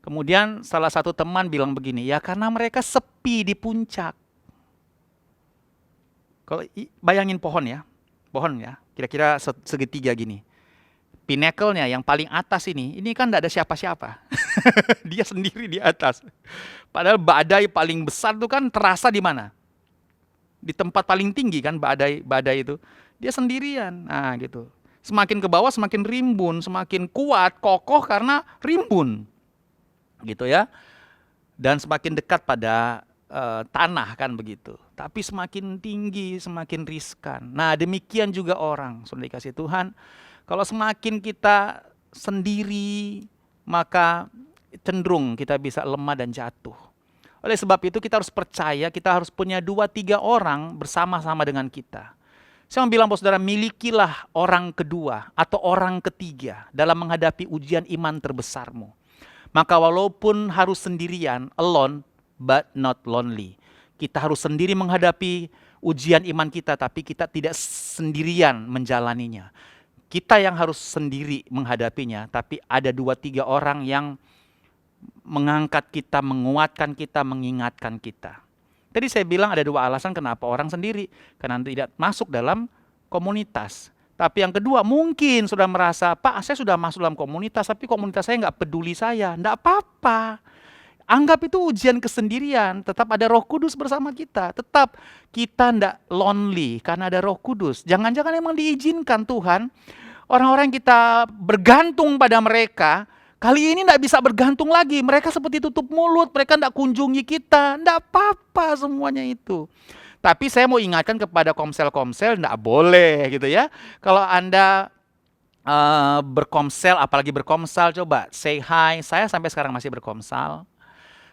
Kemudian salah satu teman bilang begini, ya karena mereka sepi di puncak. Kalau bayangin pohon ya, kira-kira segitiga gini. Pinnacle-nya yang paling atas ini kan tidak ada siapa-siapa. Dia sendiri di atas. Padahal badai paling besar itu kan terasa di mana? Di tempat paling tinggi kan badai itu. Dia sendirian. Nah gitu. Semakin ke bawah semakin rimbun, semakin kuat, kokoh karena rimbun. Gitu ya. Dan semakin dekat pada tanah kan begitu. Tapi semakin tinggi, semakin riskan. Nah demikian juga orang, sudah dikasih Tuhan. Kalau semakin kita sendiri, maka cenderung kita bisa lemah dan jatuh. Oleh sebab itu kita harus percaya, kita harus punya 2-3 orang bersama-sama dengan kita. Saya mau bilang buat saudara, milikilah orang kedua atau orang ketiga dalam menghadapi ujian iman terbesarmu. Maka walaupun harus sendirian, alone but not lonely. Kita harus sendiri menghadapi ujian iman kita, tapi kita tidak sendirian menjalaninya. Kita yang harus sendiri menghadapinya, tapi ada 2-3 orang yang mengangkat kita, menguatkan kita, mengingatkan kita. Tadi saya bilang ada 2 alasan kenapa orang sendiri, karena tidak masuk dalam komunitas. Tapi yang kedua mungkin sudah merasa, Pak saya sudah masuk dalam komunitas, tapi komunitas saya nggak peduli saya. Nggak apa-apa. Anggap itu ujian kesendirian, tetap ada Roh Kudus bersama kita. Tetap kita ndak lonely karena ada Roh Kudus. Jangan-jangan emang diizinkan Tuhan, orang-orang yang kita bergantung pada mereka, kali ini ndak bisa bergantung lagi. Mereka seperti tutup mulut, mereka ndak kunjungi kita. Ndak apa-apa semuanya itu. Tapi saya mau ingatkan kepada komsel-komsel, ndak boleh gitu ya. Kalau Anda berkomsel, apalagi berkomsal, coba say hi. Saya sampai sekarang masih berkomsal.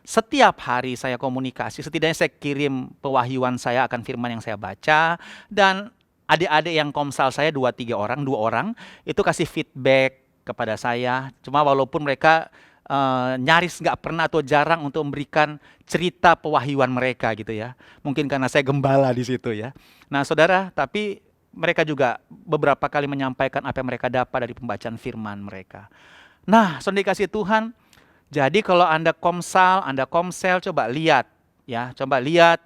Setiap hari saya komunikasi, setidaknya saya kirim pewahyuan saya akan firman yang saya baca. Dan adik-adik yang komsal saya 2-3 orang, 2 orang, itu kasih feedback kepada saya. Cuma walaupun mereka nyaris nggak pernah atau jarang untuk memberikan cerita pewahyuan mereka gitu ya. Mungkin karena saya gembala di situ ya. Nah saudara, tapi mereka juga beberapa kali menyampaikan apa yang mereka dapat dari pembacaan firman mereka. Nah, saudara dikasih Tuhan, jadi kalau Anda komsel, coba lihat ya, coba lihat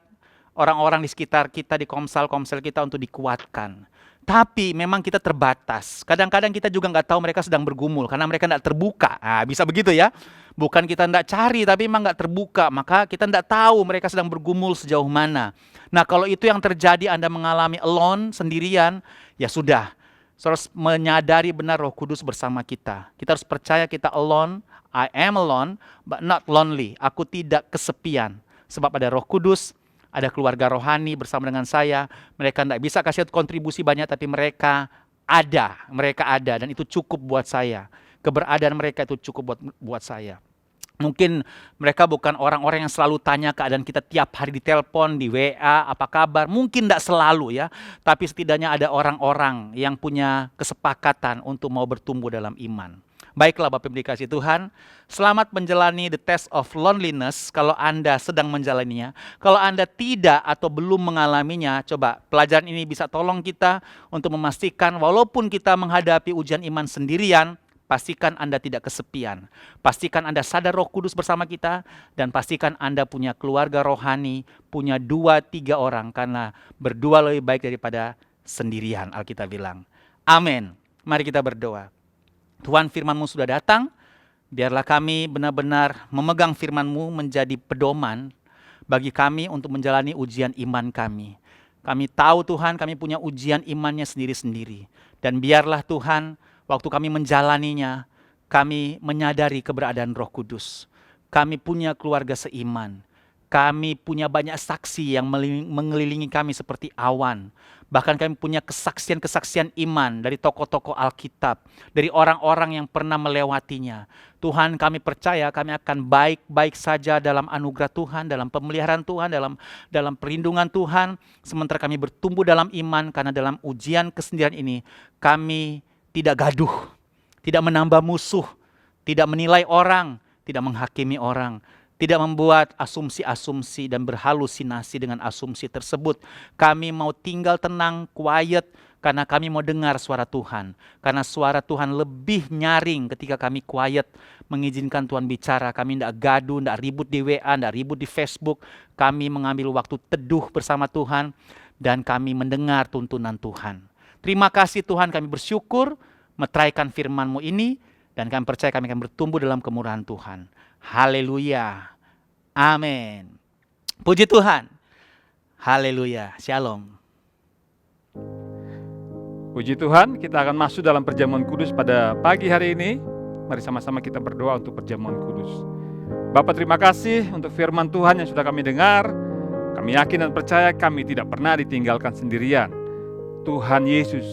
orang-orang di sekitar kita, di komsel kita untuk dikuatkan. Tapi memang kita terbatas. Kadang-kadang kita juga nggak tahu mereka sedang bergumul karena mereka nggak terbuka. Nah, bisa begitu ya. Bukan kita nggak cari, tapi memang nggak terbuka. Maka kita nggak tahu mereka sedang bergumul sejauh mana. Nah, kalau itu yang terjadi, Anda mengalami alone, sendirian, ya sudah. Harus menyadari benar Roh Kudus bersama kita. Kita harus percaya kita alone. I am alone, but not lonely. Aku tidak kesepian. Sebab ada Roh Kudus, ada keluarga rohani bersama dengan saya. Mereka tidak bisa kasih kontribusi banyak, tapi mereka ada. Mereka ada, dan itu cukup buat saya. Keberadaan mereka itu cukup buat saya. Mungkin mereka bukan orang-orang yang selalu tanya keadaan kita tiap hari di telepon, di WA, apa kabar. Mungkin tidak selalu ya, tapi setidaknya ada orang-orang yang punya kesepakatan untuk mau bertumbuh dalam iman. Baiklah Bapak Ibu dikasih Tuhan, selamat menjalani the test of loneliness kalau Anda sedang menjalaninya. Kalau Anda tidak atau belum mengalaminya, coba pelajaran ini bisa tolong kita untuk memastikan walaupun kita menghadapi ujian iman sendirian, pastikan Anda tidak kesepian. Pastikan Anda sadar Roh Kudus bersama kita, dan pastikan Anda punya keluarga rohani, punya 2-3 orang, karena berdua lebih baik daripada sendirian, Alkitab bilang. Amin. Mari kita berdoa. Tuhan, firman-Mu sudah datang, biarlah kami benar-benar memegang firman-Mu menjadi pedoman bagi kami untuk menjalani ujian iman kami. Kami tahu Tuhan, kami punya ujian imannya sendiri-sendiri. Dan biarlah Tuhan, waktu kami menjalaninya, kami menyadari keberadaan Roh Kudus. Kami punya keluarga seiman. Kami punya banyak saksi yang mengelilingi kami seperti awan. Bahkan kami punya kesaksian-kesaksian iman dari tokoh-tokoh Alkitab, dari orang-orang yang pernah melewatinya. Tuhan, kami percaya kami akan baik-baik saja dalam anugerah Tuhan, dalam pemeliharaan Tuhan, dalam perlindungan Tuhan. Sementara kami bertumbuh dalam iman, karena dalam ujian kesendirian ini kami tidak gaduh, tidak menambah musuh, tidak menilai orang, tidak menghakimi orang. Tidak membuat asumsi-asumsi dan berhalusinasi dengan asumsi tersebut. Kami mau tinggal tenang, quiet, karena kami mau dengar suara Tuhan. Karena suara Tuhan lebih nyaring ketika kami quiet, mengizinkan Tuhan bicara. Kami tidak gaduh, tidak ribut di WA, tidak ribut di Facebook. Kami mengambil waktu teduh bersama Tuhan, dan kami mendengar tuntunan Tuhan. Terima kasih Tuhan, kami bersyukur meteraikan firman-Mu ini, dan kami percaya kami akan bertumbuh dalam kemurahan Tuhan. Haleluya. Amin. Puji Tuhan. Haleluya. Shalom. Puji Tuhan, kita akan masuk dalam perjamuan kudus pada pagi hari ini. Mari sama-sama kita berdoa untuk perjamuan kudus. Bapa, terima kasih untuk firman Tuhan yang sudah kami dengar. Kami yakin dan percaya kami tidak pernah ditinggalkan sendirian. Tuhan Yesus,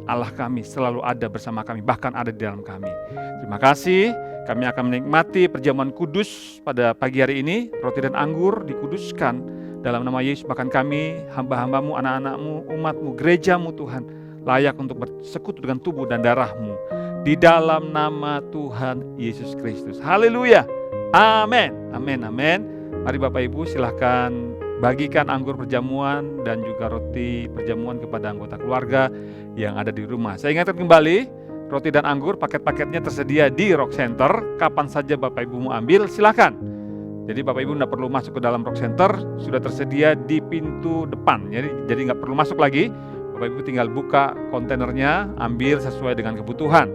Allah kami, selalu ada bersama kami, bahkan ada di dalam kami. Terima kasih. Kami akan menikmati perjamuan kudus pada pagi hari ini. Roti dan anggur dikuduskan dalam nama Yesus. Bahkan kami, hamba-hambamu, anak-anakmu, umatmu, gerejamu Tuhan, layak untuk bersekutu dengan tubuh dan darahmu. Di dalam nama Tuhan Yesus Kristus. Haleluya. Amin. Amin. Amin. Mari Bapak Ibu silahkan bagikan anggur perjamuan dan juga roti perjamuan kepada anggota keluarga yang ada di rumah. Saya ingatkan kembali, roti dan anggur paket-paketnya tersedia di Rock Center. Kapan saja Bapak Ibu mau ambil, silakan. Jadi Bapak Ibu tidak perlu masuk ke dalam Rock Center, sudah tersedia di pintu depan. Jadi nggak perlu masuk lagi. Bapak Ibu tinggal buka kontainernya, ambil sesuai dengan kebutuhan.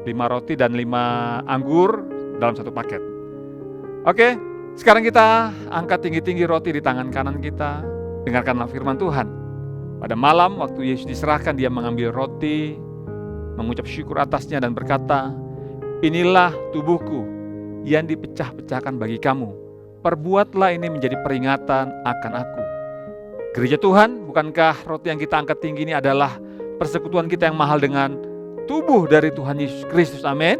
5 roti dan 5 anggur dalam satu paket. Oke, Sekarang kita angkat tinggi-tinggi roti di tangan kanan kita. Dengarkanlah firman Tuhan. Pada malam waktu Yesus diserahkan, dia mengambil roti, mengucap syukur atasnya dan berkata, "Inilah tubuhku yang dipecah-pecahkan bagi kamu. Perbuatlah ini menjadi peringatan akan aku." Gereja Tuhan, bukankah roti yang kita angkat tinggi ini adalah persekutuan kita yang mahal dengan tubuh dari Tuhan Yesus Kristus? Amin.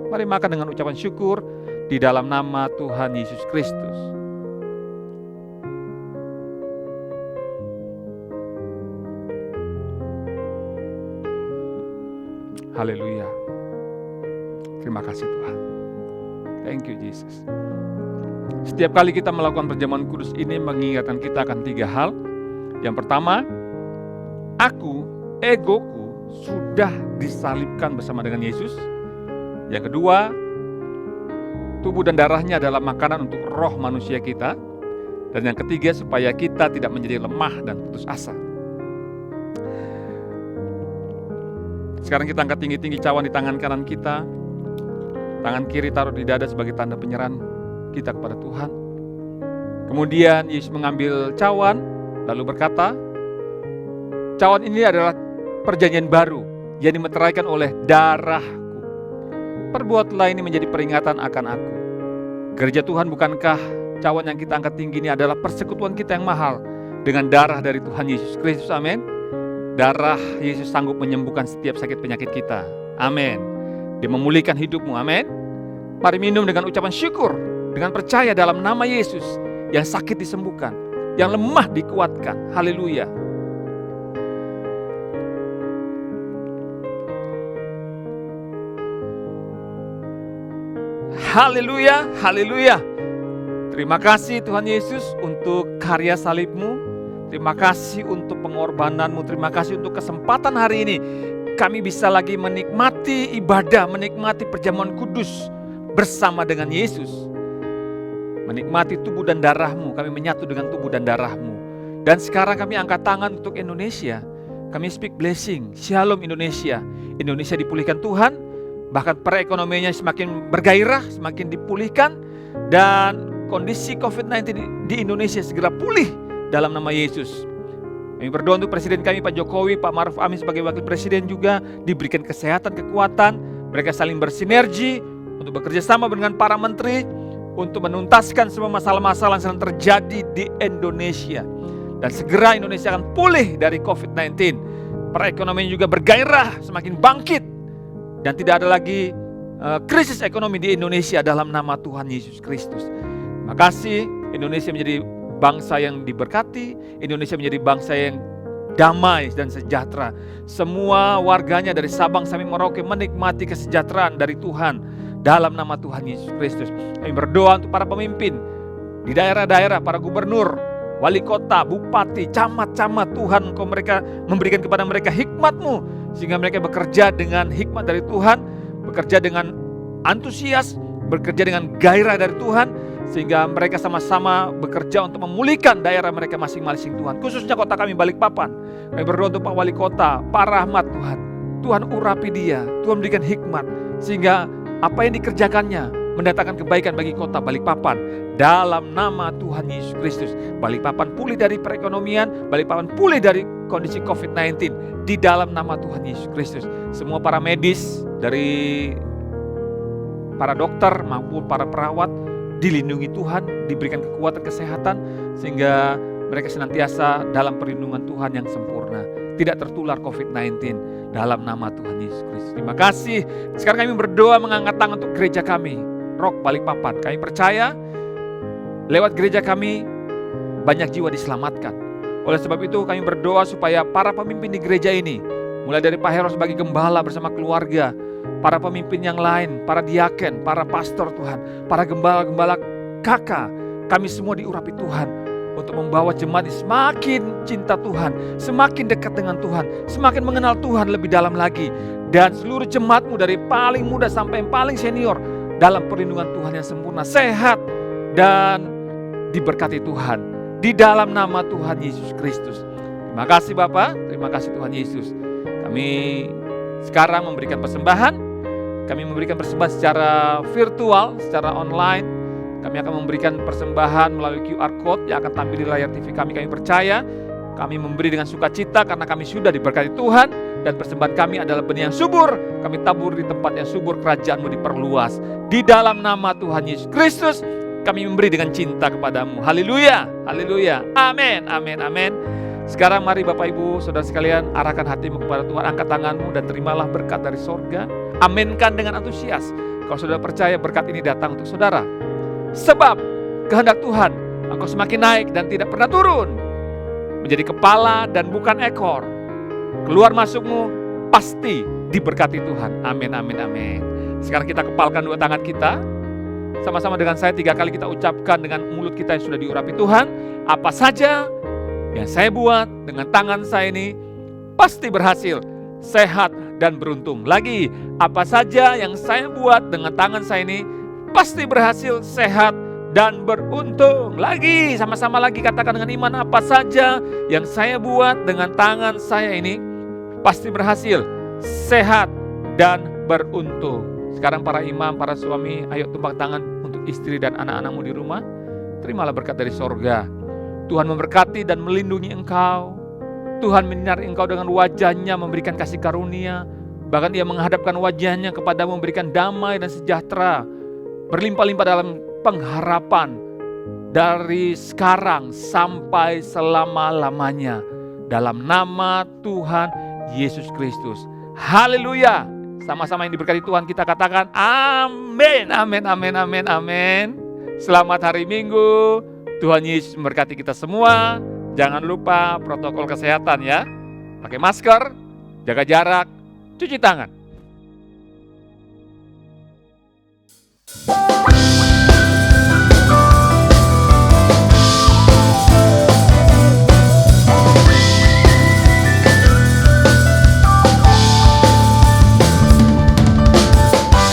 Mari makan dengan ucapan syukur di dalam nama Tuhan Yesus Kristus. Haleluya. Terima kasih Tuhan. Thank you Jesus. Setiap kali kita melakukan perjamuan kudus ini mengingatkan kita akan 3 hal. Yang pertama, egoku sudah disalibkan bersama dengan Yesus. Yang kedua, tubuh dan darahnya adalah makanan untuk roh manusia kita. Dan yang ketiga, supaya kita tidak menjadi lemah dan putus asa. Sekarang kita angkat tinggi-tinggi cawan di tangan kanan kita. Tangan kiri taruh di dada sebagai tanda penyerahan kita kepada Tuhan. Kemudian Yesus mengambil cawan lalu berkata, "Cawan ini adalah perjanjian baru yang dimeteraikan oleh darahku. Perbuatlah ini menjadi peringatan akan aku." Gereja Tuhan, bukankah cawan yang kita angkat tinggi ini adalah persekutuan kita yang mahal dengan darah dari Tuhan Yesus Kristus? Amin. Darah Yesus sanggup menyembuhkan setiap sakit penyakit kita. Amin. Dia memulihkan hidupmu. Amin. Mari minum dengan ucapan syukur, dengan percaya dalam nama Yesus. Yang sakit disembuhkan, yang lemah dikuatkan. Haleluya. Haleluya, haleluya. Terima kasih Tuhan Yesus untuk karya salib-Mu. Terima kasih untuk pengorbananmu. Terima kasih untuk kesempatan hari ini kami bisa lagi menikmati ibadah, menikmati perjamuan kudus bersama dengan Yesus. Menikmati tubuh dan darah-Mu. Kami menyatu dengan tubuh dan darah-Mu. Dan sekarang kami angkat tangan untuk Indonesia. Kami speak blessing. Shalom Indonesia. Indonesia dipulihkan Tuhan. Bahkan perekonomiannya semakin bergairah, semakin dipulihkan. Dan kondisi COVID-19 di Indonesia segera pulih dalam nama Yesus. Kami berdoa untuk Presiden kami Pak Jokowi, Pak Ma'ruf Amin sebagai Wakil Presiden juga diberikan kesehatan, kekuatan. Mereka saling bersinergi untuk bekerja sama dengan para menteri untuk menuntaskan semua masalah-masalah yang sedang terjadi di Indonesia. Dan segera Indonesia akan pulih dari COVID-19. Perekonomian juga bergairah, semakin bangkit. Dan tidak ada lagi krisis ekonomi di Indonesia dalam nama Tuhan Yesus Kristus. Terima kasih. Indonesia menjadi bangsa yang diberkati. Indonesia menjadi bangsa yang damai dan sejahtera. Semua warganya dari Sabang sampai Merauke menikmati kesejahteraan dari Tuhan dalam nama Tuhan Yesus Kristus. Kami berdoa untuk para pemimpin di daerah-daerah, para gubernur, wali kota, bupati, camat-camat. Tuhan, Engkau mereka memberikan kepada mereka hikmat-Mu sehingga mereka bekerja dengan hikmat dari Tuhan, bekerja dengan antusias, bekerja dengan gairah dari Tuhan, sehingga mereka sama-sama bekerja untuk memulihkan daerah mereka masing-masing Tuhan. Khususnya kota kami Balikpapan. Kami berdoa untuk Pak Wali Kota, Pak Rahmat Tuhan. Tuhan urapi dia, Tuhan berikan hikmat, sehingga apa yang dikerjakannya mendatangkan kebaikan bagi kota Balikpapan. Dalam nama Tuhan Yesus Kristus, Balikpapan pulih dari perekonomian, Balikpapan pulih dari kondisi COVID-19 di dalam nama Tuhan Yesus Kristus. Semua para medis, dari para dokter maupun para perawat dilindungi Tuhan, diberikan kekuatan kesehatan sehingga mereka senantiasa dalam perlindungan Tuhan yang sempurna, tidak tertular COVID-19 dalam nama Tuhan Yesus Kristus. Terima kasih. Sekarang kami berdoa mengangkat tangan untuk gereja kami, Rock Balikpapan. Kami percaya lewat gereja kami banyak jiwa diselamatkan. Oleh sebab itu kami berdoa supaya para pemimpin di gereja ini, mulai dari Pak Heros sebagai gembala bersama keluarga, para pemimpin yang lain, para diaken, para pastor Tuhan, para gembala-gembala kakak, kami semua diurapi Tuhan untuk membawa jemaat ini semakin cinta Tuhan, semakin dekat dengan Tuhan, semakin mengenal Tuhan lebih dalam lagi. Dan seluruh jemaatmu dari paling muda sampai yang paling senior dalam perlindungan Tuhan yang sempurna, sehat dan diberkati Tuhan di dalam nama Tuhan Yesus Kristus. Terima kasih Bapak, terima kasih Tuhan Yesus. Kami sekarang memberikan persembahan. Kami memberikan persembahan secara virtual, secara online. Kami akan memberikan persembahan melalui QR Code yang akan tampil di layar TV kami. Kami percaya, kami memberi dengan sukacita karena kami sudah diberkati Tuhan. Dan persembahan kami adalah benih yang subur. Kami tabur di tempat yang subur, kerajaan-Mu diperluas. Di dalam nama Tuhan Yesus Kristus, kami memberi dengan cinta kepadamu. Haleluya, haleluya, amin, amin, amin. Sekarang mari Bapak Ibu Saudara sekalian, arahkan hatimu kepada Tuhan, angkat tanganmu dan terimalah berkat dari sorga. Aminkan dengan antusias. Kalau saudara percaya berkat ini datang untuk saudara. Sebab kehendak Tuhan, engkau semakin naik dan tidak pernah turun. Menjadi kepala dan bukan ekor. Keluar masukmu pasti diberkati Tuhan. Amin, amin, amin. Sekarang kita kepalkan dua tangan kita. Sama-sama dengan saya 3 kali kita ucapkan dengan mulut kita yang sudah diurapi Tuhan. Apa saja yang saya buat dengan tangan saya ini pasti berhasil, sehat dan beruntung. Lagi, apa saja yang saya buat dengan tangan saya ini pasti berhasil, sehat dan beruntung. Lagi, sama-sama lagi katakan dengan iman, apa saja yang saya buat dengan tangan saya ini pasti berhasil, sehat dan beruntung. Sekarang para imam, para suami, ayo tumpang tangan untuk istri dan anak-anakmu di rumah. Terimalah berkat dari sorga. Tuhan memberkati dan melindungi engkau. Tuhan menyinari engkau dengan wajahnya, memberikan kasih karunia. Bahkan Ia menghadapkan wajahnya kepadamu, memberikan damai dan sejahtera. Berlimpah-limpah dalam pengharapan dari sekarang sampai selama-lamanya. Dalam nama Tuhan Yesus Kristus. Haleluya. Sama-sama yang diberkati Tuhan kita katakan amin, amin, amin, amin, amin. Selamat hari Minggu. Tuhan Yesus memberkati kita semua. Jangan lupa protokol kesehatan ya. Pakai masker, jaga jarak, cuci tangan.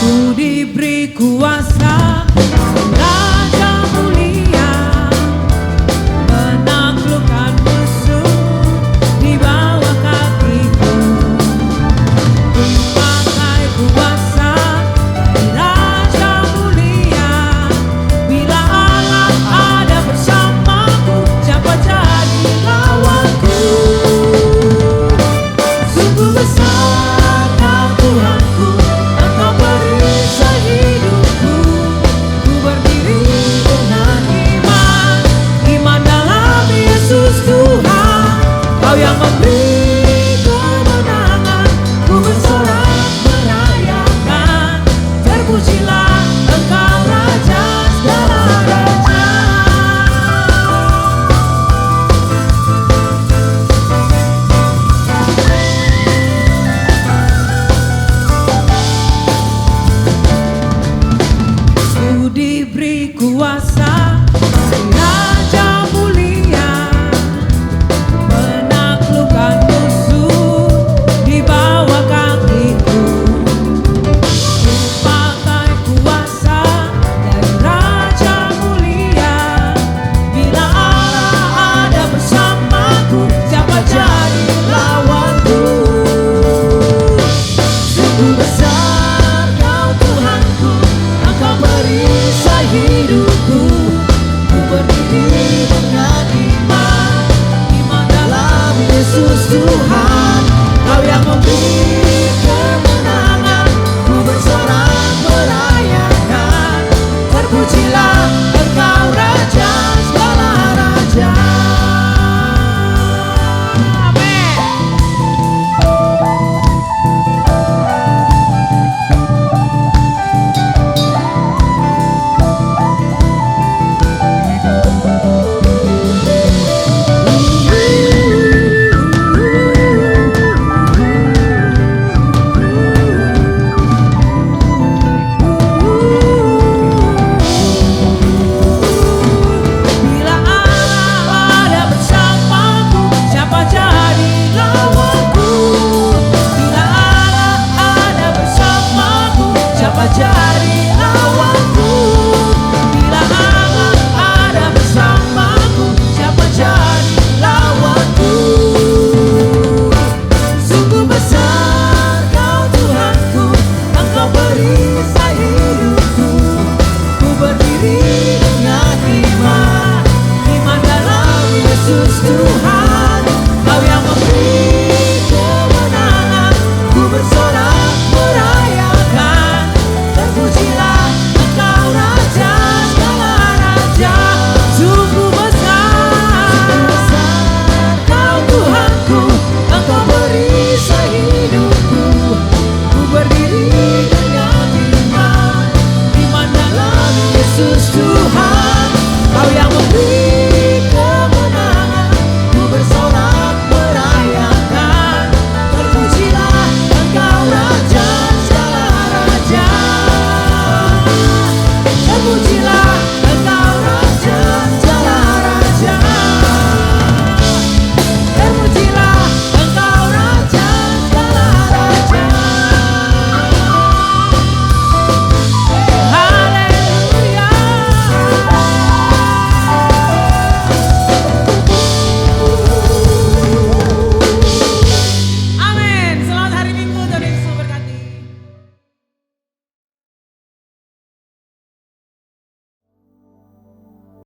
Ku diberi kuasa, Raja mulia, menaklukkan musuh di bawah kakiku. Ku pakai kuasa dari Raja mulia. Bila Allah ada bersamaku, siapa jadi lawanku? Sungguh besar Kau Tuhanku, Engkau perisai hidupku. Ku berdiri dengan iman, iman dalam Yesus Tuhan. Kau yang memberi kemenangan, ku bersorak merayakan. Terpujilah Engkau Raja segala raja. Ku diberi kuasa dari Raja mulia, menaklukkan musuh di bawah kakiku. Ku pakai kuasa dari Raja mulia. Bila Allah ada bersamaku, siapa jadi lawanku? Sungguh besar Kau Tuhanku, Engkau perisai hidupku. Ku berdiri dengan iman, iman dalam Yesus Tuhan. Kau yang memberi kemenangan, ku bersorak merayakan. Terpujilah Engkau Raja segala raja. Amin. Bila Allah ada bersamaku, siapa jadi lawanku? Bila Allah ada bersamaku, siapa jadi